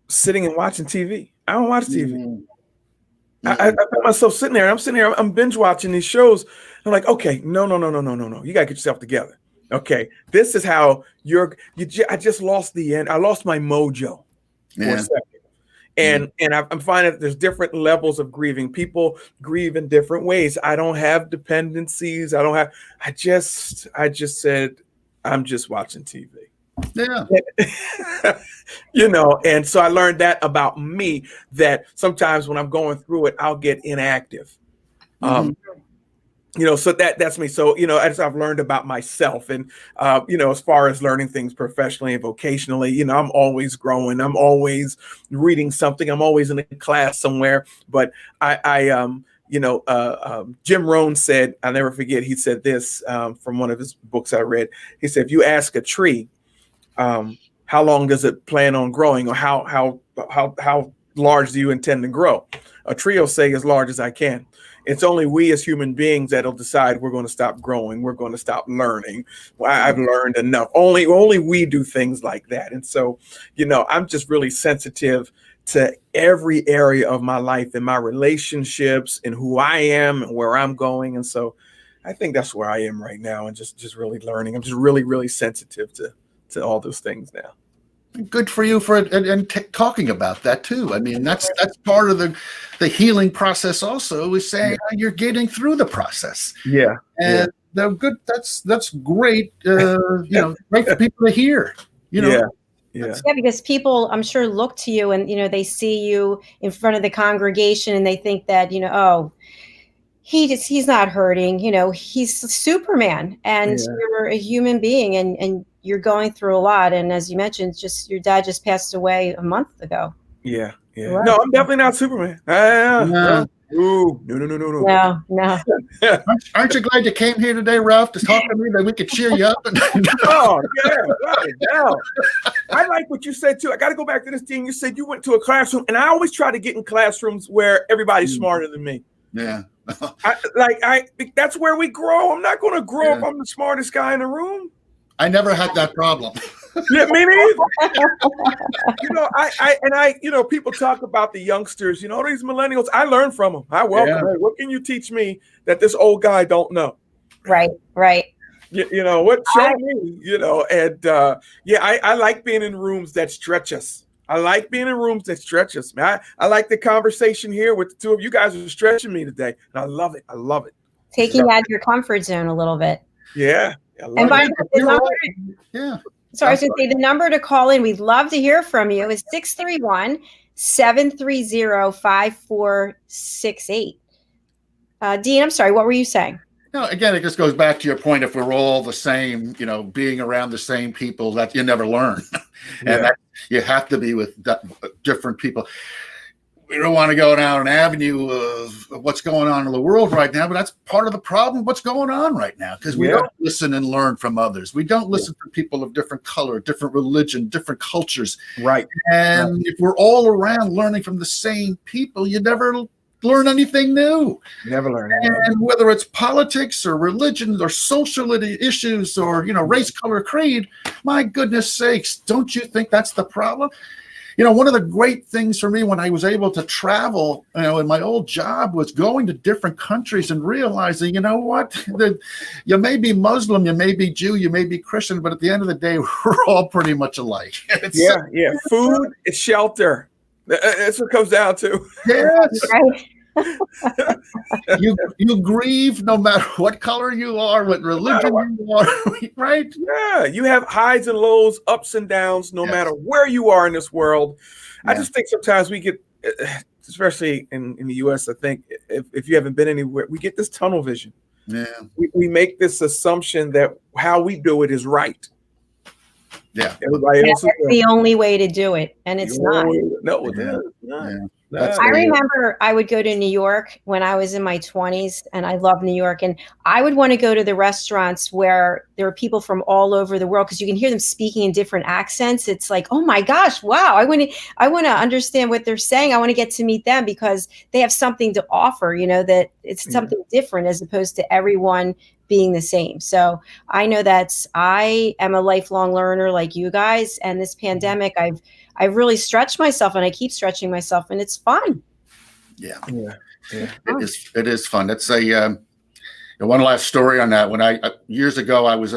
sitting and watching TV. I don't watch TV. I found myself sitting there. I'm binge watching these shows. I'm like, okay, no. You got to get yourself together. Okay, this is how I just lost the end. I lost my mojo for a second. And I'm finding that there's different levels of grieving. People grieve in different ways. I don't have dependencies. I just said, I'm just watching TV. Yeah. And so I learned that about me, that sometimes when I'm going through it, I'll get inactive. So that's me. So, as I've learned about myself and, as far as learning things professionally and vocationally, I'm always growing. I'm always reading something. I'm always in a class somewhere. But Jim Rohn said, I'll never forget, he said this from one of his books I read. He said, if you ask a tree, how long does it plan on growing, or how large do you intend to grow? A tree will say as large as I can. It's only we as human beings that'll decide we're going to stop growing. We're going to stop learning. I've learned enough. Only we do things like that. And so, I'm just really sensitive to every area of my life and my relationships and who I am and where I'm going. And so I think that's where I am right now, and just really learning. I'm just really, really sensitive to all those things now. Good for you talking about that too. I mean, that's part of the healing process also, is saying how you're getting through the process. Yeah. And they're good. That's great. Great for people to hear. Yeah, because people, I'm sure, look to you and, they see you in front of the congregation and they think that, he's not hurting, he's Superman, and you're a human being and you're going through a lot. And as you mentioned, just your dad just passed away a month ago. Yeah. No, I'm definitely not Superman. No. No. Aren't you glad you came here today, Ralph, to talk to me, that we could cheer you up? Oh, yeah. I like what you said too. I got to go back to this thing. You said you went to a classroom, and I always try to get in classrooms where everybody's smarter than me. Yeah. That's where we grow. I'm not going to grow if I'm the smartest guy in the room. I never had that problem. Yeah, me neither. People talk about the youngsters, these millennials. I learn from them. I welcome them. What can you teach me that this old guy don't know? Right. You know what? Show me. You know, and yeah, I like being in rooms that stretch us. I like being in rooms that stretch us, man. I like the conversation here with the two of you guys are stretching me today, and I love it. I love it. Taking you out of your comfort zone a little bit. Yeah, I love And by it. the number, Yeah. so I was going to say the number to call in, we'd love to hear from you, is 631-730-5468. Dean, I'm sorry, what were you saying? No, again, it just goes back to your point. If we're all the same, being around the same people, that you never learn, and that you have to be with different people. We don't want to go down an avenue of what's going on in the world right now, but that's part of the problem. What's going on right now? Because we don't listen and learn from others. We don't listen to people of different color, different religion, different cultures. Right. And if we're all around learning from the same people, you never learn anything new. Never learn. And whether it's politics or religion or social issues or, race, color, creed, my goodness sakes, don't you think that's the problem? One of the great things for me when I was able to travel, in my old job was going to different countries and realizing, you may be Muslim, you may be Jew, you may be Christian, but at the end of the day, we're all pretty much alike. Yeah. Food, it's shelter. That's what it comes down to. Yes. you grieve no matter what color you are, what religion you are, right? Yeah, you have highs and lows, ups and downs, no matter where you are in this world. I just think sometimes we get, especially in the U.S., I think if you haven't been anywhere, we get this tunnel vision. Yeah, we make this assumption that how we do it is right. Yeah, everybody else. That's the only way to do it, and it's not. No, it's not. I remember I would go to New York when I was in my 20s, and I love New York. And I would want to go to the restaurants where there are people from all over the world because you can hear them speaking in different accents. It's like, oh my gosh, wow! I want to understand what they're saying. I want to get to meet them because they have something to offer. That it's something different as opposed to everyone being the same. So I know that I am a lifelong learner like you guys, and this pandemic, I've really stretched myself, and I keep stretching myself, and it's fun. Yeah. It is fun. It's one last story on that. When years ago, I was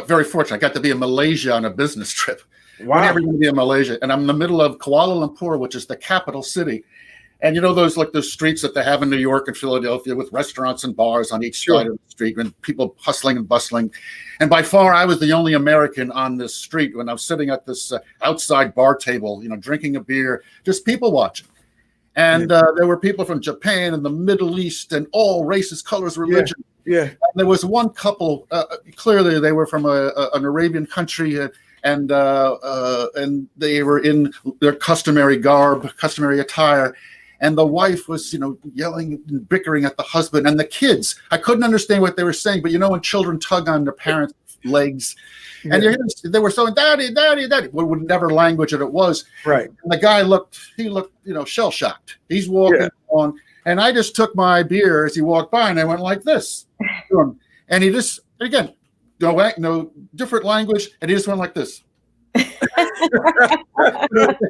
very fortunate. I got to be in Malaysia on a business trip. Wow. Whenever you be in Malaysia, and I'm in the middle of Kuala Lumpur, which is the capital city. And those streets that they have in New York and Philadelphia with restaurants and bars on each side of the street and people hustling and bustling. And by far, I was the only American on this street when I was sitting at this outside bar table, drinking a beer, just people watching. And there were people from Japan and the Middle East and all races, colors, religion. Yeah. And there was one couple, clearly they were from an Arabian country, and they were in their customary garb, customary attire. And the wife was, yelling and bickering at the husband and the kids. I couldn't understand what they were saying, but when children tug on their parents' legs, and they were saying, "Daddy, Daddy, Daddy," whatever language it was. Right. And the guy looked shell shocked. He's walking on, and I just took my beer as he walked by, and I went like this, and he just again, no different language, and he just went like this.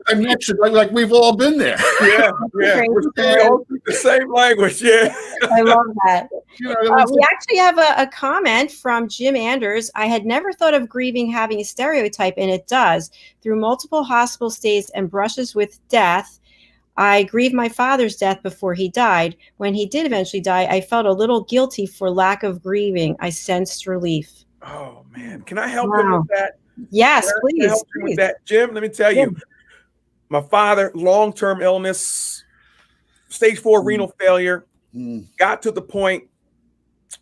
Connection, like we've all been there. Yeah. We all speak the same language. Yeah, I love that. We actually have a comment from Jim Anders. I had never thought of grieving having a stereotype, and it does. Through multiple hospital stays and brushes with death, I grieved my father's death before he died. When he did eventually die, I felt a little guilty for lack of grieving. I sensed relief. Oh man, can I help him with that? Yes, please. With that, Jim, let me tell you, my father, long-term illness, stage 4 renal failure, got to the point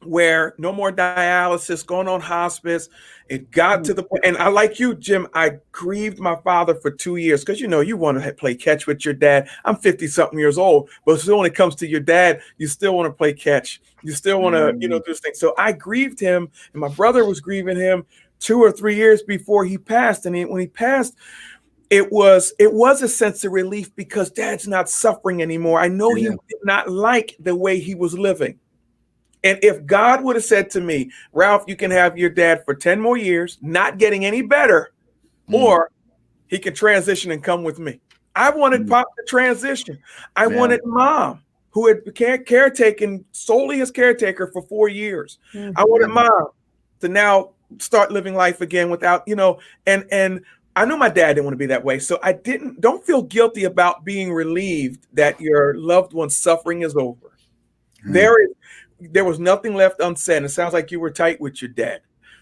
where no more dialysis, going on hospice. It got to the point, and I like you, Jim, I grieved my father for 2 years because you want to play catch with your dad. I'm 50-something years old, but still when it comes to your dad, you still want to play catch. You still want to, do this thing. So I grieved him, and my brother was grieving him 2 or 3 years before he passed. And when he passed, it was a sense of relief because Dad's not suffering anymore. I know he did not like the way he was living. And if God would have said to me, Ralph, you can have your dad for 10 more years, not getting any better, or he can transition and come with me. I wanted Pop to transition. I wanted Mom, who had caretaken solely as caretaker for 4 years. I wanted Mom to now start living life again without, and I knew my dad didn't want to be that way. So don't feel guilty about being relieved that your loved one's suffering is over. There was nothing left unsaid. It sounds like you were tight with your dad.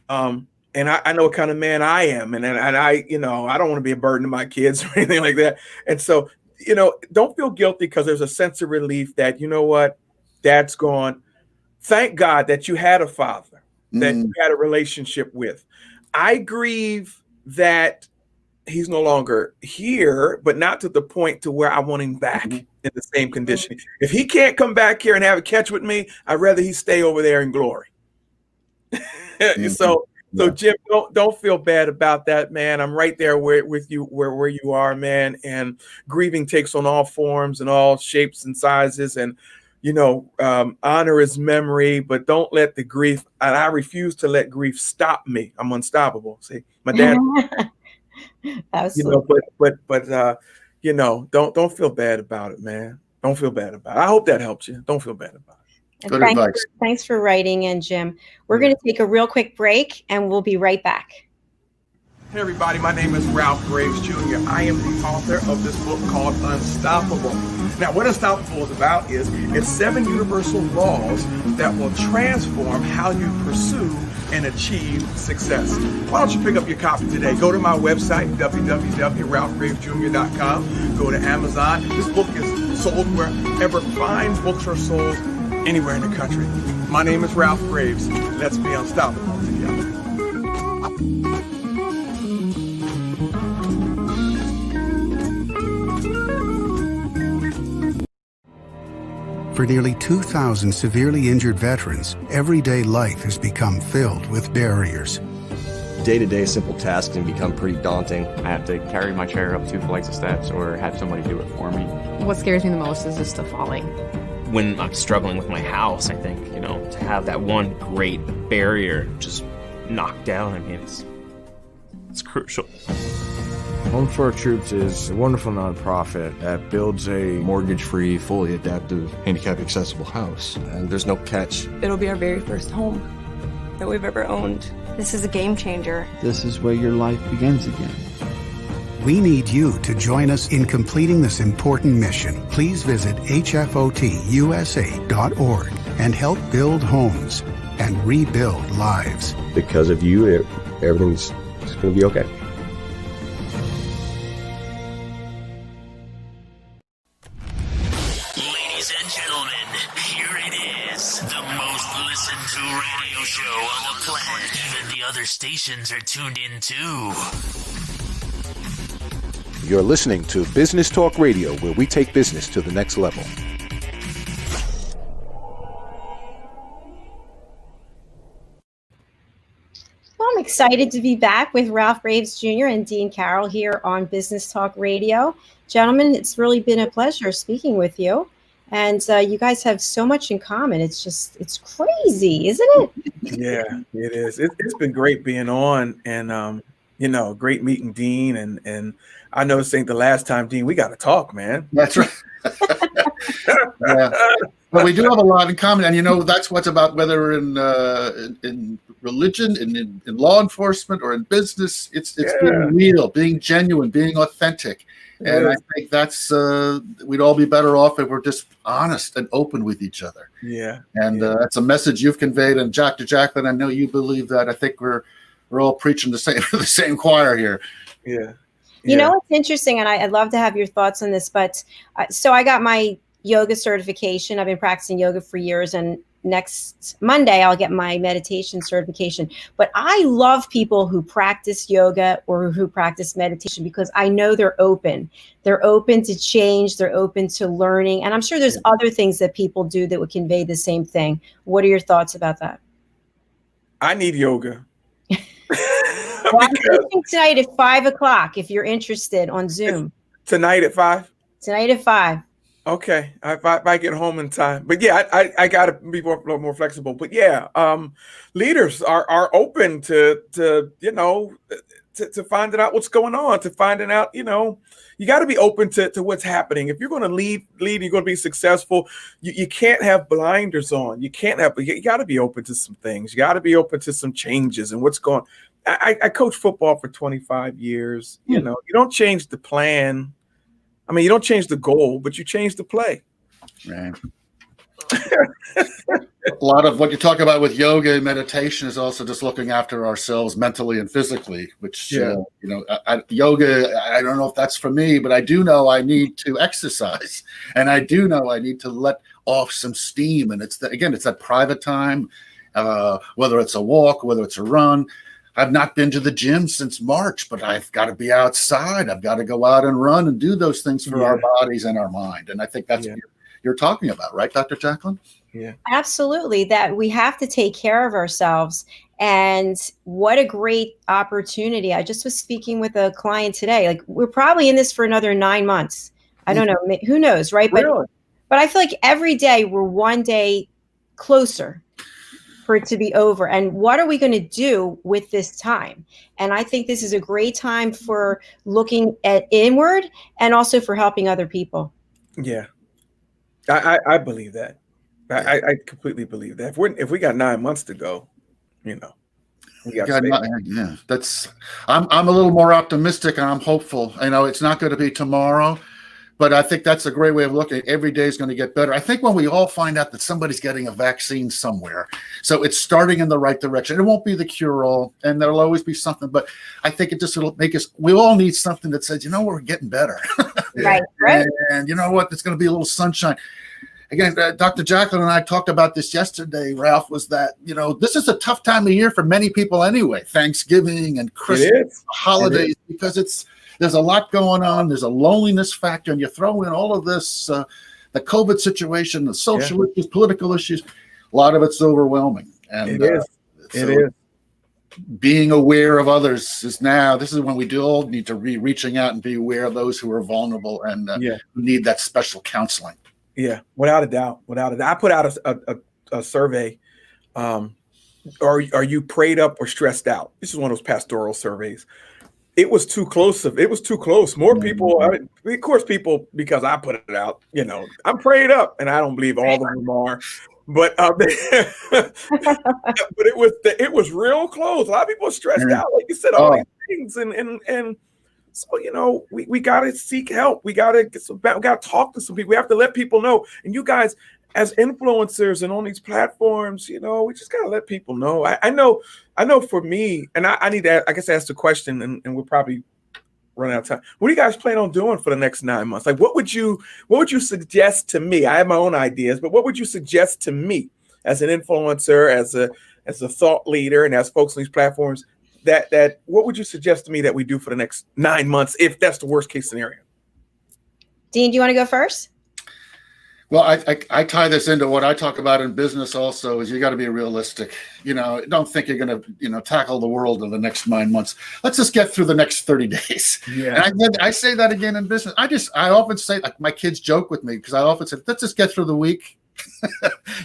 And I know what kind of man I am. And I don't want to be a burden to my kids or anything like that. And so, don't feel guilty because there's a sense of relief that, you know what, dad's gone. Thank God that you had a father that you had a relationship with. I grieve that he's no longer here, but not to the point to where I want him back in the same condition. If he can't come back here and have a catch with me, I'd rather he stay over there in glory. So Jim, don't feel bad about that, man. I'm right there with you where you are, man. And grieving takes on all forms and all shapes and sizes. And honor his memory, but don't let the grief. And I refuse to let grief stop me. I'm unstoppable. See, my dad. Absolutely. But don't feel bad about it, man. Don't feel bad about it. I hope that helps you. Don't feel bad about it. Good advice. Thanks for writing in, Jim. We're going to take a real quick break, and we'll be right back. Hey everybody, my name is Ralph Graves Jr. I am the author of this book called Unstoppable. Now, what Unstoppable is about is it's 7 universal laws that will transform how you pursue and achieve success. Why don't you pick up your copy today? Go to my website, www.ralphgravesjr.com. Go to Amazon. This book is sold wherever fine books are sold, anywhere in the country. My name is Ralph Graves. Let's be unstoppable together. For nearly 2,000 severely injured veterans, everyday life has become filled with barriers. Day-to-day simple tasks can become pretty daunting. I have to carry my chair up 2 flights of steps or have somebody do it for me. What scares me the most is just the falling. When I'm struggling with my house, I think, to have that one great barrier just knocked down, it's crucial. Homes for Our Troops is a wonderful nonprofit that builds a mortgage-free, fully adaptive, handicap-accessible house. And there's no catch. It'll be our very first home that we've ever owned. This is a game changer. This is where your life begins again. We need you to join us in completing this important mission. Please visit hfotusa.org and help build homes and rebuild lives. Because of you, everything's just going to be okay. Ladies and gentlemen, here it is, the most listened to radio show on the planet. Even the other stations are tuned in too. You're listening to Business Talk Radio, where we take business to the next level. Well, I'm excited to be back with Ralph Graves Jr. and Dean Karrel here on Business Talk Radio. Gentlemen, it's really been a pleasure speaking with you. And you guys have so much in common. It's crazy, isn't it? Yeah, it is. It's been great being on, and great meeting Dean. And I know this ain't the last time, Dean. We got to talk, man. That's right. Yeah. But we do have a lot in common, and that's what's about, whether in religion, in law enforcement, or in business. It's being real, being genuine, being authentic. And I think that's we'd all be better off if we're just honest and open with each other. Yeah. And that's a message you've conveyed. And Dr. Jacalyn, I know you believe that. I think we're all preaching the same choir here. Yeah. You know what's interesting, and I'd love to have your thoughts on this, but so I got my yoga certification. I've been practicing yoga for years, and next Monday I'll get my meditation certification. But I love people who practice yoga or who practice meditation because I know they're open. They're open to change. They're open to learning. And I'm sure there's other things that people do that would convey the same thing. What are your thoughts about that? I need yoga. Well, I'm teaching tonight at 5:00 if you're interested on Zoom. Tonight at 5? Tonight at 5. Okay, if I get home in time. But yeah, I got to be a little more flexible. But yeah, leaders are open to to finding out what's going on, to finding out, you got to be open to what's happening. If you're going to lead, you're going to be successful. You can't have blinders on. You got to be open to some things. You got to be open to some changes and what's going. I coached football for 25 years. You don't change the plan. I mean, you don't change the goal, but you change the play. Right. A lot of what you talk about with yoga and meditation is also just looking after ourselves mentally and physically, which, yoga, I don't know if that's for me, but I do know I need to exercise, and I do know I need to let off some steam. And it's that private time, whether it's a walk, whether it's a run. I've not been to the gym since March, but I've got to be outside. I've got to go out and run and do those things for our bodies and our mind. And I think that's what you're talking about, right, Dr. Jacalyn? Yeah, absolutely. That we have to take care of ourselves. And what a great opportunity. I just was speaking with a client today. Like, we're probably in this for another 9 months. I don't know. Who knows, right? Really? But I feel like every day we're one day closer for it to be over. And what are we going to do with this time? And I think this is a great time for looking at inward and also for helping other people. Yeah, I believe that. I completely believe that. If we got 9 months to go, we got that's. I'm a little more optimistic and I'm hopeful. It's not going to be tomorrow, but I think that's a great way of looking at it. Every day is going to get better. I think when we all find out that somebody's getting a vaccine somewhere, so it's starting in the right direction. It won't be the cure-all, and there'll always be something, but I think it just will make us, we all need something that says, we're getting better. Right. And you know what? There's going to be a little sunshine. Again, Dr. Jacalyn and I talked about this yesterday, Ralph, was that, this is a tough time of year for many people anyway, Thanksgiving and Christmas, holidays, because there's a lot going on. There's a loneliness factor, and you throw in all of this, the COVID situation, the social issues, political issues. A lot of it's overwhelming. And it is. Being aware of others this is when we do all need to be reaching out and be aware of those who are vulnerable and who need that special counseling. Yeah, without a doubt. I put out a survey. Are you prayed up or stressed out? This is one of those pastoral surveys. It was too close. More people, of course, people, because I put it out, I'm prayed up, and I don't believe all of them are, but but it was real close. A lot of people are stressed out, like you said, all these things, and so we got to seek help. We got to talk to some people. We have to let people know. And you guys, as influencers and on these platforms, we just got to let people know. I know for me, and I need to, I guess, ask the question, and we'll probably run out of time. What do you guys plan on doing for the next 9 months? Like, what would you suggest to me? I have my own ideas, but what would you suggest to me as an influencer, as a thought leader, and as folks on these platforms? That what would you suggest to me that we do for the next 9 months, if that's the worst case scenario? Dean, do you want to go first? Well, I tie this into what I talk about in business also, is you got to be realistic. Don't think you're going to, tackle the world in the next 9 months. Let's just get through the next 30 days. Yeah. And I say that again in business. I often say, like, my kids joke with me because I often say, let's just get through the week.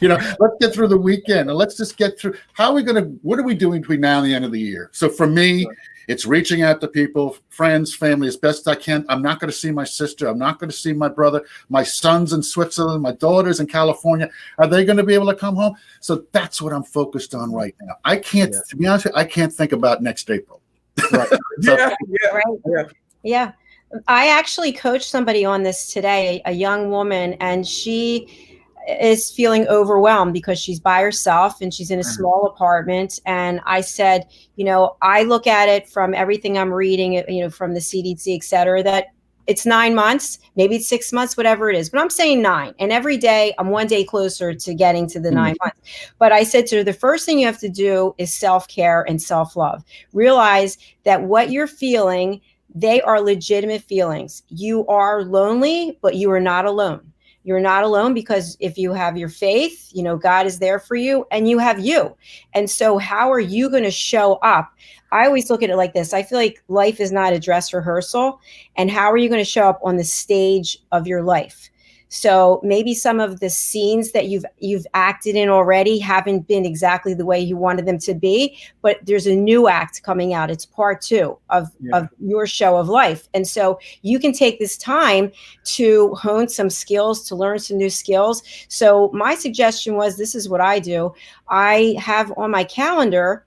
Let's get through the weekend, and let's just get through. What are we doing between now and the end of the year? So for me, it's reaching out to people, friends, family, as best I can. I'm not going to see my sister. I'm not going to see my brother. My son's in Switzerland. My daughter's in California. Are they going to be able to come home? So that's what I'm focused on right now. I can't, to be honest with you, I can't think about next April. Right. Yeah. I actually coached somebody on this today, a young woman, and she is feeling overwhelmed because she's by herself and she's in a small apartment. And I said, I look at it from everything I'm reading, from the CDC, et cetera, that it's 9 months, maybe it's 6 months, whatever it is. But I'm saying 9. And every day I'm one day closer to getting to the 9 months. But I said to her, the first thing you have to do is self-care and self-love. Realize that what you're feeling, they are legitimate feelings. You are lonely, but you are not alone. You're not alone, because if you have your faith, God is there for you, and you have you. And so how are you going to show up? I always look at it like this. I feel like life is not a dress rehearsal. And how are you going to show up on the stage of your life? So maybe some of the scenes that you've acted in already haven't been exactly the way you wanted them to be, but there's a new act coming out. It's part 2 of your show of life. And so you can take this time to hone some skills, to learn some new skills. So my suggestion was, this is what I do. I have on my calendar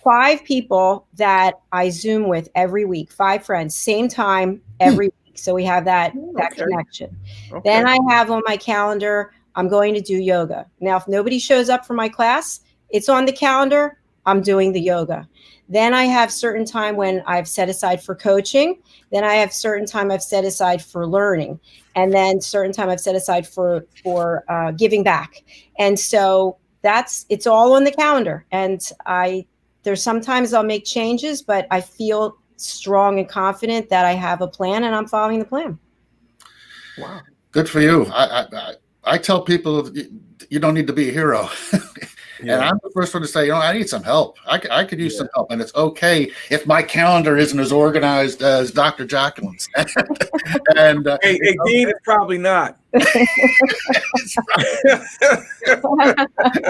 5 people that I Zoom with every week, 5 friends, same time every week. So we have that connection. Okay. Then I have on my calendar, I'm going to do yoga. Now, if nobody shows up for my class, it's on the calendar, I'm doing the yoga. Then I have certain time when I've set aside for coaching. Then I have certain time I've set aside for learning. And then certain time I've set aside for giving back. And so it's all on the calendar. And there's sometimes I'll make changes, but I feel strong and confident that I have a plan and I'm following the plan. Wow. Good for you. I tell people you don't need to be a hero. And I'm the first one to say, I need some help. I could use some help. And it's okay if my calendar isn't as organized as Dr. Jacalyn's. And hey, Dean, it's probably not.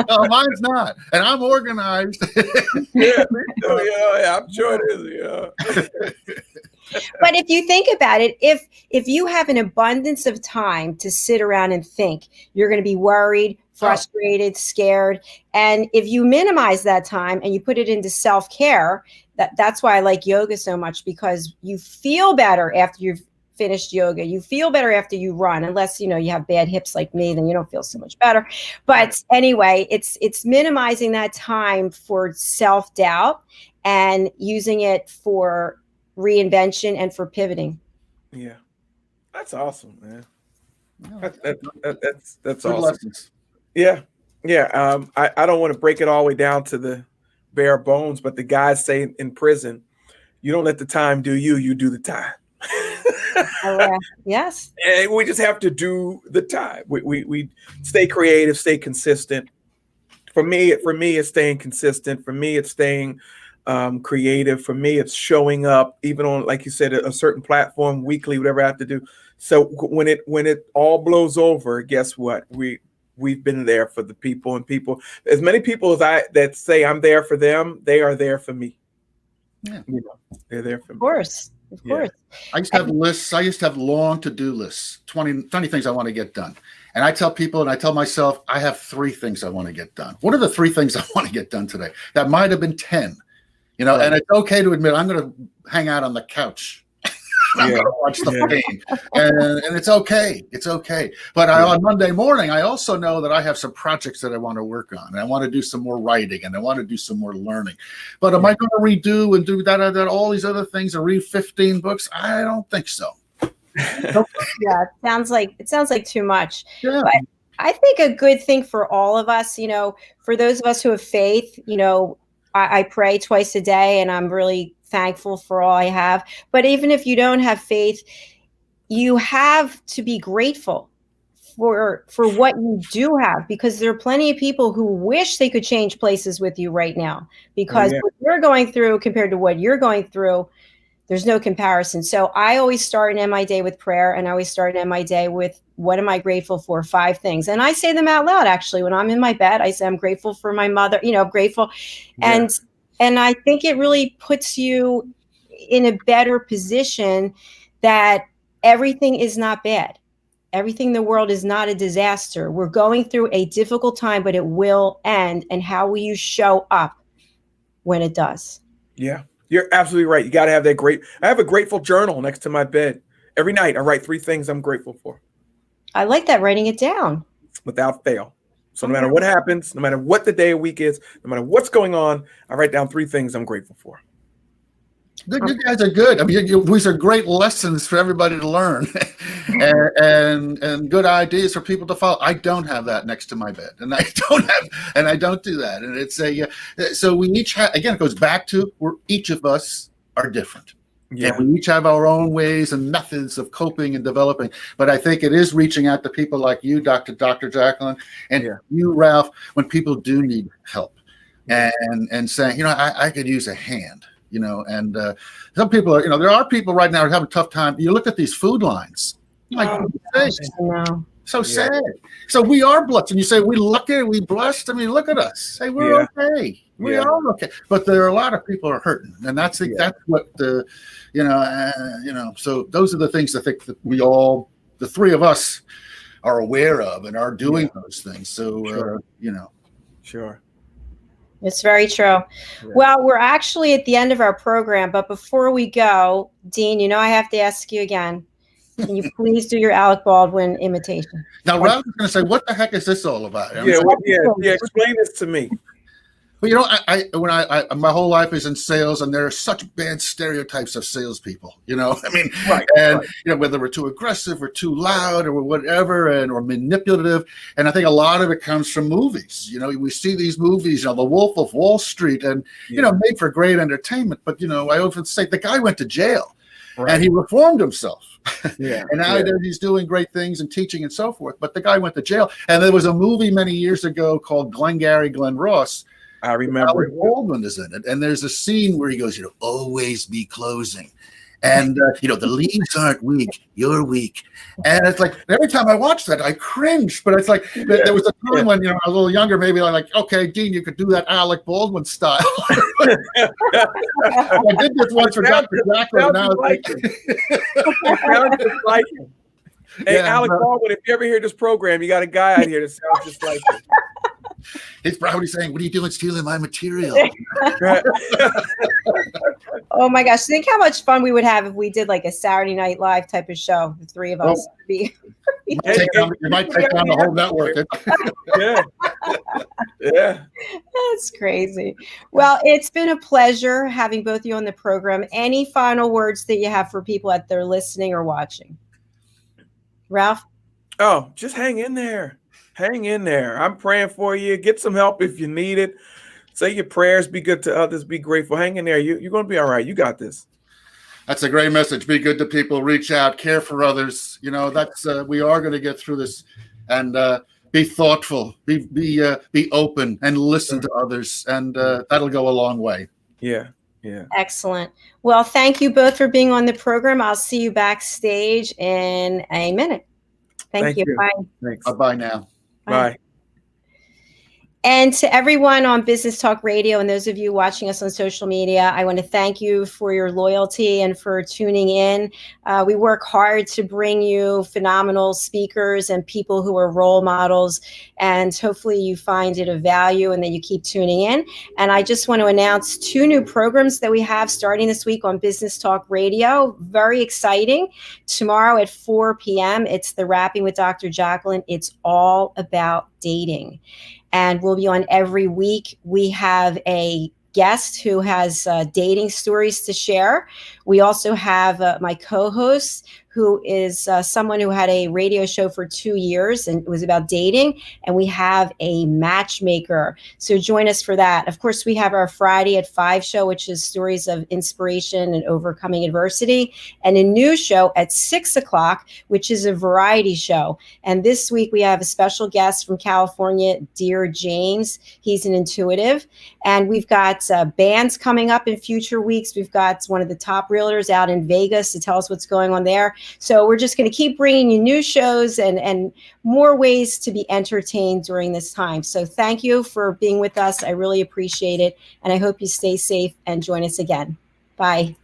No, mine's not. And I'm organized. Yeah, I'm sure it is. But if you think about it, if you have an abundance of time to sit around and think, you're going to be worried, frustrated, scared. And if you minimize that time and you put it into self-care, that's why I like yoga so much, because you feel better after you've finished yoga. You feel better after you run, unless, you have bad hips like me, then you don't feel so much better. But anyway, it's minimizing that time for self-doubt and using it for reinvention and for pivoting. Yeah. That's awesome, man. No, that's awesome. Lessons. Yeah. I don't want to break it all the way down to the bare bones, but the guys say in prison, you don't let the time do you, you do the time. Yes. And we just have to do the time. We stay creative, stay consistent. For me, it's staying consistent. For me, it's staying creative. For me, it's showing up even on, like you said, a certain platform weekly, whatever I have to do. So when it all blows over, guess what? We've been there for the people, and people, as many people as that say I'm there for them, they are there for me. Yeah. They're there for me. Of course. I used to have lists. I used to have long to-do lists, 20 things I want to get done. And I tell people, and I tell myself, I have 3 things I want to get done. What are the 3 things I want to get done today? That might have been 10, right. And it's okay to admit I'm going to hang out on the couch. I'm going to watch the game, and it's okay. It's okay. But on Monday morning, I also know that I have some projects that I want to work on. And I want to do some more writing, and I want to do some more learning. But am I going to redo and do that, all these other things, and read 15 books? I don't think so. Yeah, it sounds like too much. Yeah. But I think a good thing for all of us, for those of us who have faith, I pray twice a day, and I'm really thankful for all I have. But even if you don't have faith, you have to be grateful for what you do have, because there are plenty of people who wish they could change places with you right now, because what you're going through compared to what you're going through, there's no comparison. So I always start and end my day with prayer, and I always start and end my day with, what am I grateful for? 5 things. And I say them out loud. Actually, when I'm in my bed, I say, I'm grateful for my mother, grateful. Yeah. And I think it really puts you in a better position that everything is not bad. Everything in the world is not a disaster. We're going through a difficult time, but it will end. And how will you show up when it does? Yeah, you're absolutely right. You got to have that I have a grateful journal next to my bed. Every night I write 3 things I'm grateful for. I like that, writing it down. Without fail. So no matter what happens, no matter what the day of week is, no matter what's going on, I write down 3 things I'm grateful for. You guys are good. I mean, these are great lessons for everybody to learn, and good ideas for people to follow. I don't have that next to my bed, and I don't do that. And it's so we each have, again, it goes back to where each of us are different. Yeah. And we each have our own ways and methods of coping and developing. But I think it is reaching out to people like you, Dr. Jacalyn, and you, Ralph, when people do need help, and saying, I could use a hand. And some people are, there are people right now who are having a tough time. You look at these food lines. So sad. So we are blessed. And you say we lucky, we blessed. I mean, look at us. Hey, we're okay. We are okay. But there are a lot of people are hurting, and that's what the, So those are the things I think that we all, the three of us, are aware of and are doing those things. So Sure. It's very true. Yeah. Well, we're actually at the end of our program, but before we go, Dean, I have to ask you again. Can you please do your Alec Baldwin imitation? Now, Ralph is going to say, "What the heck is this all about?" Explain this to me. Well, I my whole life is in sales, and there are such bad stereotypes of salespeople. Whether we're too aggressive or too loud or whatever, or manipulative, and I think a lot of it comes from movies. We see these movies, The Wolf of Wall Street, and made for great entertainment. But I often say the guy went to jail, and he reformed himself. And now he's doing great things and teaching and so forth. But the guy went to jail, and there was a movie many years ago called Glengarry Glen Ross. I remember. Alec Baldwin is in it, and there's a scene where he goes, always be closing, and the leaves aren't weak, you're weak, and it's like every time I watch that, I cringe. But it's like there was a time when I was a little younger, maybe I'm like, okay, Dean, you could do that Alec Baldwin style. I did this once for Dr. Jacalyn. Now sounds just like him. Hey, Alec Baldwin, if you ever hear this program, you got a guy out here that sounds just like him. He's probably saying, "What are you doing stealing my material?" Oh my gosh. Think how much fun we would have if we did like a Saturday Night Live type of show, the three of us. You might take down the whole network. Yeah. That's crazy. Well, it's been a pleasure having both of you on the program. Any final words that you have for people that they're listening or watching? Ralph? Oh, just hang in there. Hang in there. I'm praying for you. Get some help if you need it. Say your prayers. Be good to others. Be grateful. Hang in there. You're going to be all right. You got this. That's a great message. Be good to people. Reach out. Care for others. That's we are going to get through this, and be thoughtful. Be open and listen to others, and that'll go a long way. Yeah. Excellent. Well, thank you both for being on the program. I'll see you backstage in a minute. Thank you. Bye. Thanks. Bye now. Bye. And to everyone on Business Talk Radio and those of you watching us on social media, I want to thank you for your loyalty and for tuning in. We work hard to bring you phenomenal speakers and people who are role models, and hopefully you find it of value and that you keep tuning in. And I just want to announce 2 new programs that we have starting this week on Business Talk Radio. Very exciting. Tomorrow at 4 p.m., it's the Rapping with Dr. Jacalyn. It's all about dating. And we'll be on every week. We have a guest who has dating stories to share. We also have my co-host, who is someone who had a radio show for 2 years, and it was about dating. And we have a matchmaker. So join us for that. Of course, we have our Friday at 5 show, which is stories of inspiration and overcoming adversity, and a new show at 6 o'clock, which is a variety show. And this week we have a special guest from California, Dear James. He's an intuitive. And we've got bands coming up in future weeks. We've got one of the top realtors out in Vegas to tell us what's going on there. So we're just going to keep bringing you new shows and more ways to be entertained during this time. So thank you for being with us. I really appreciate it. And I hope you stay safe and join us again. Bye.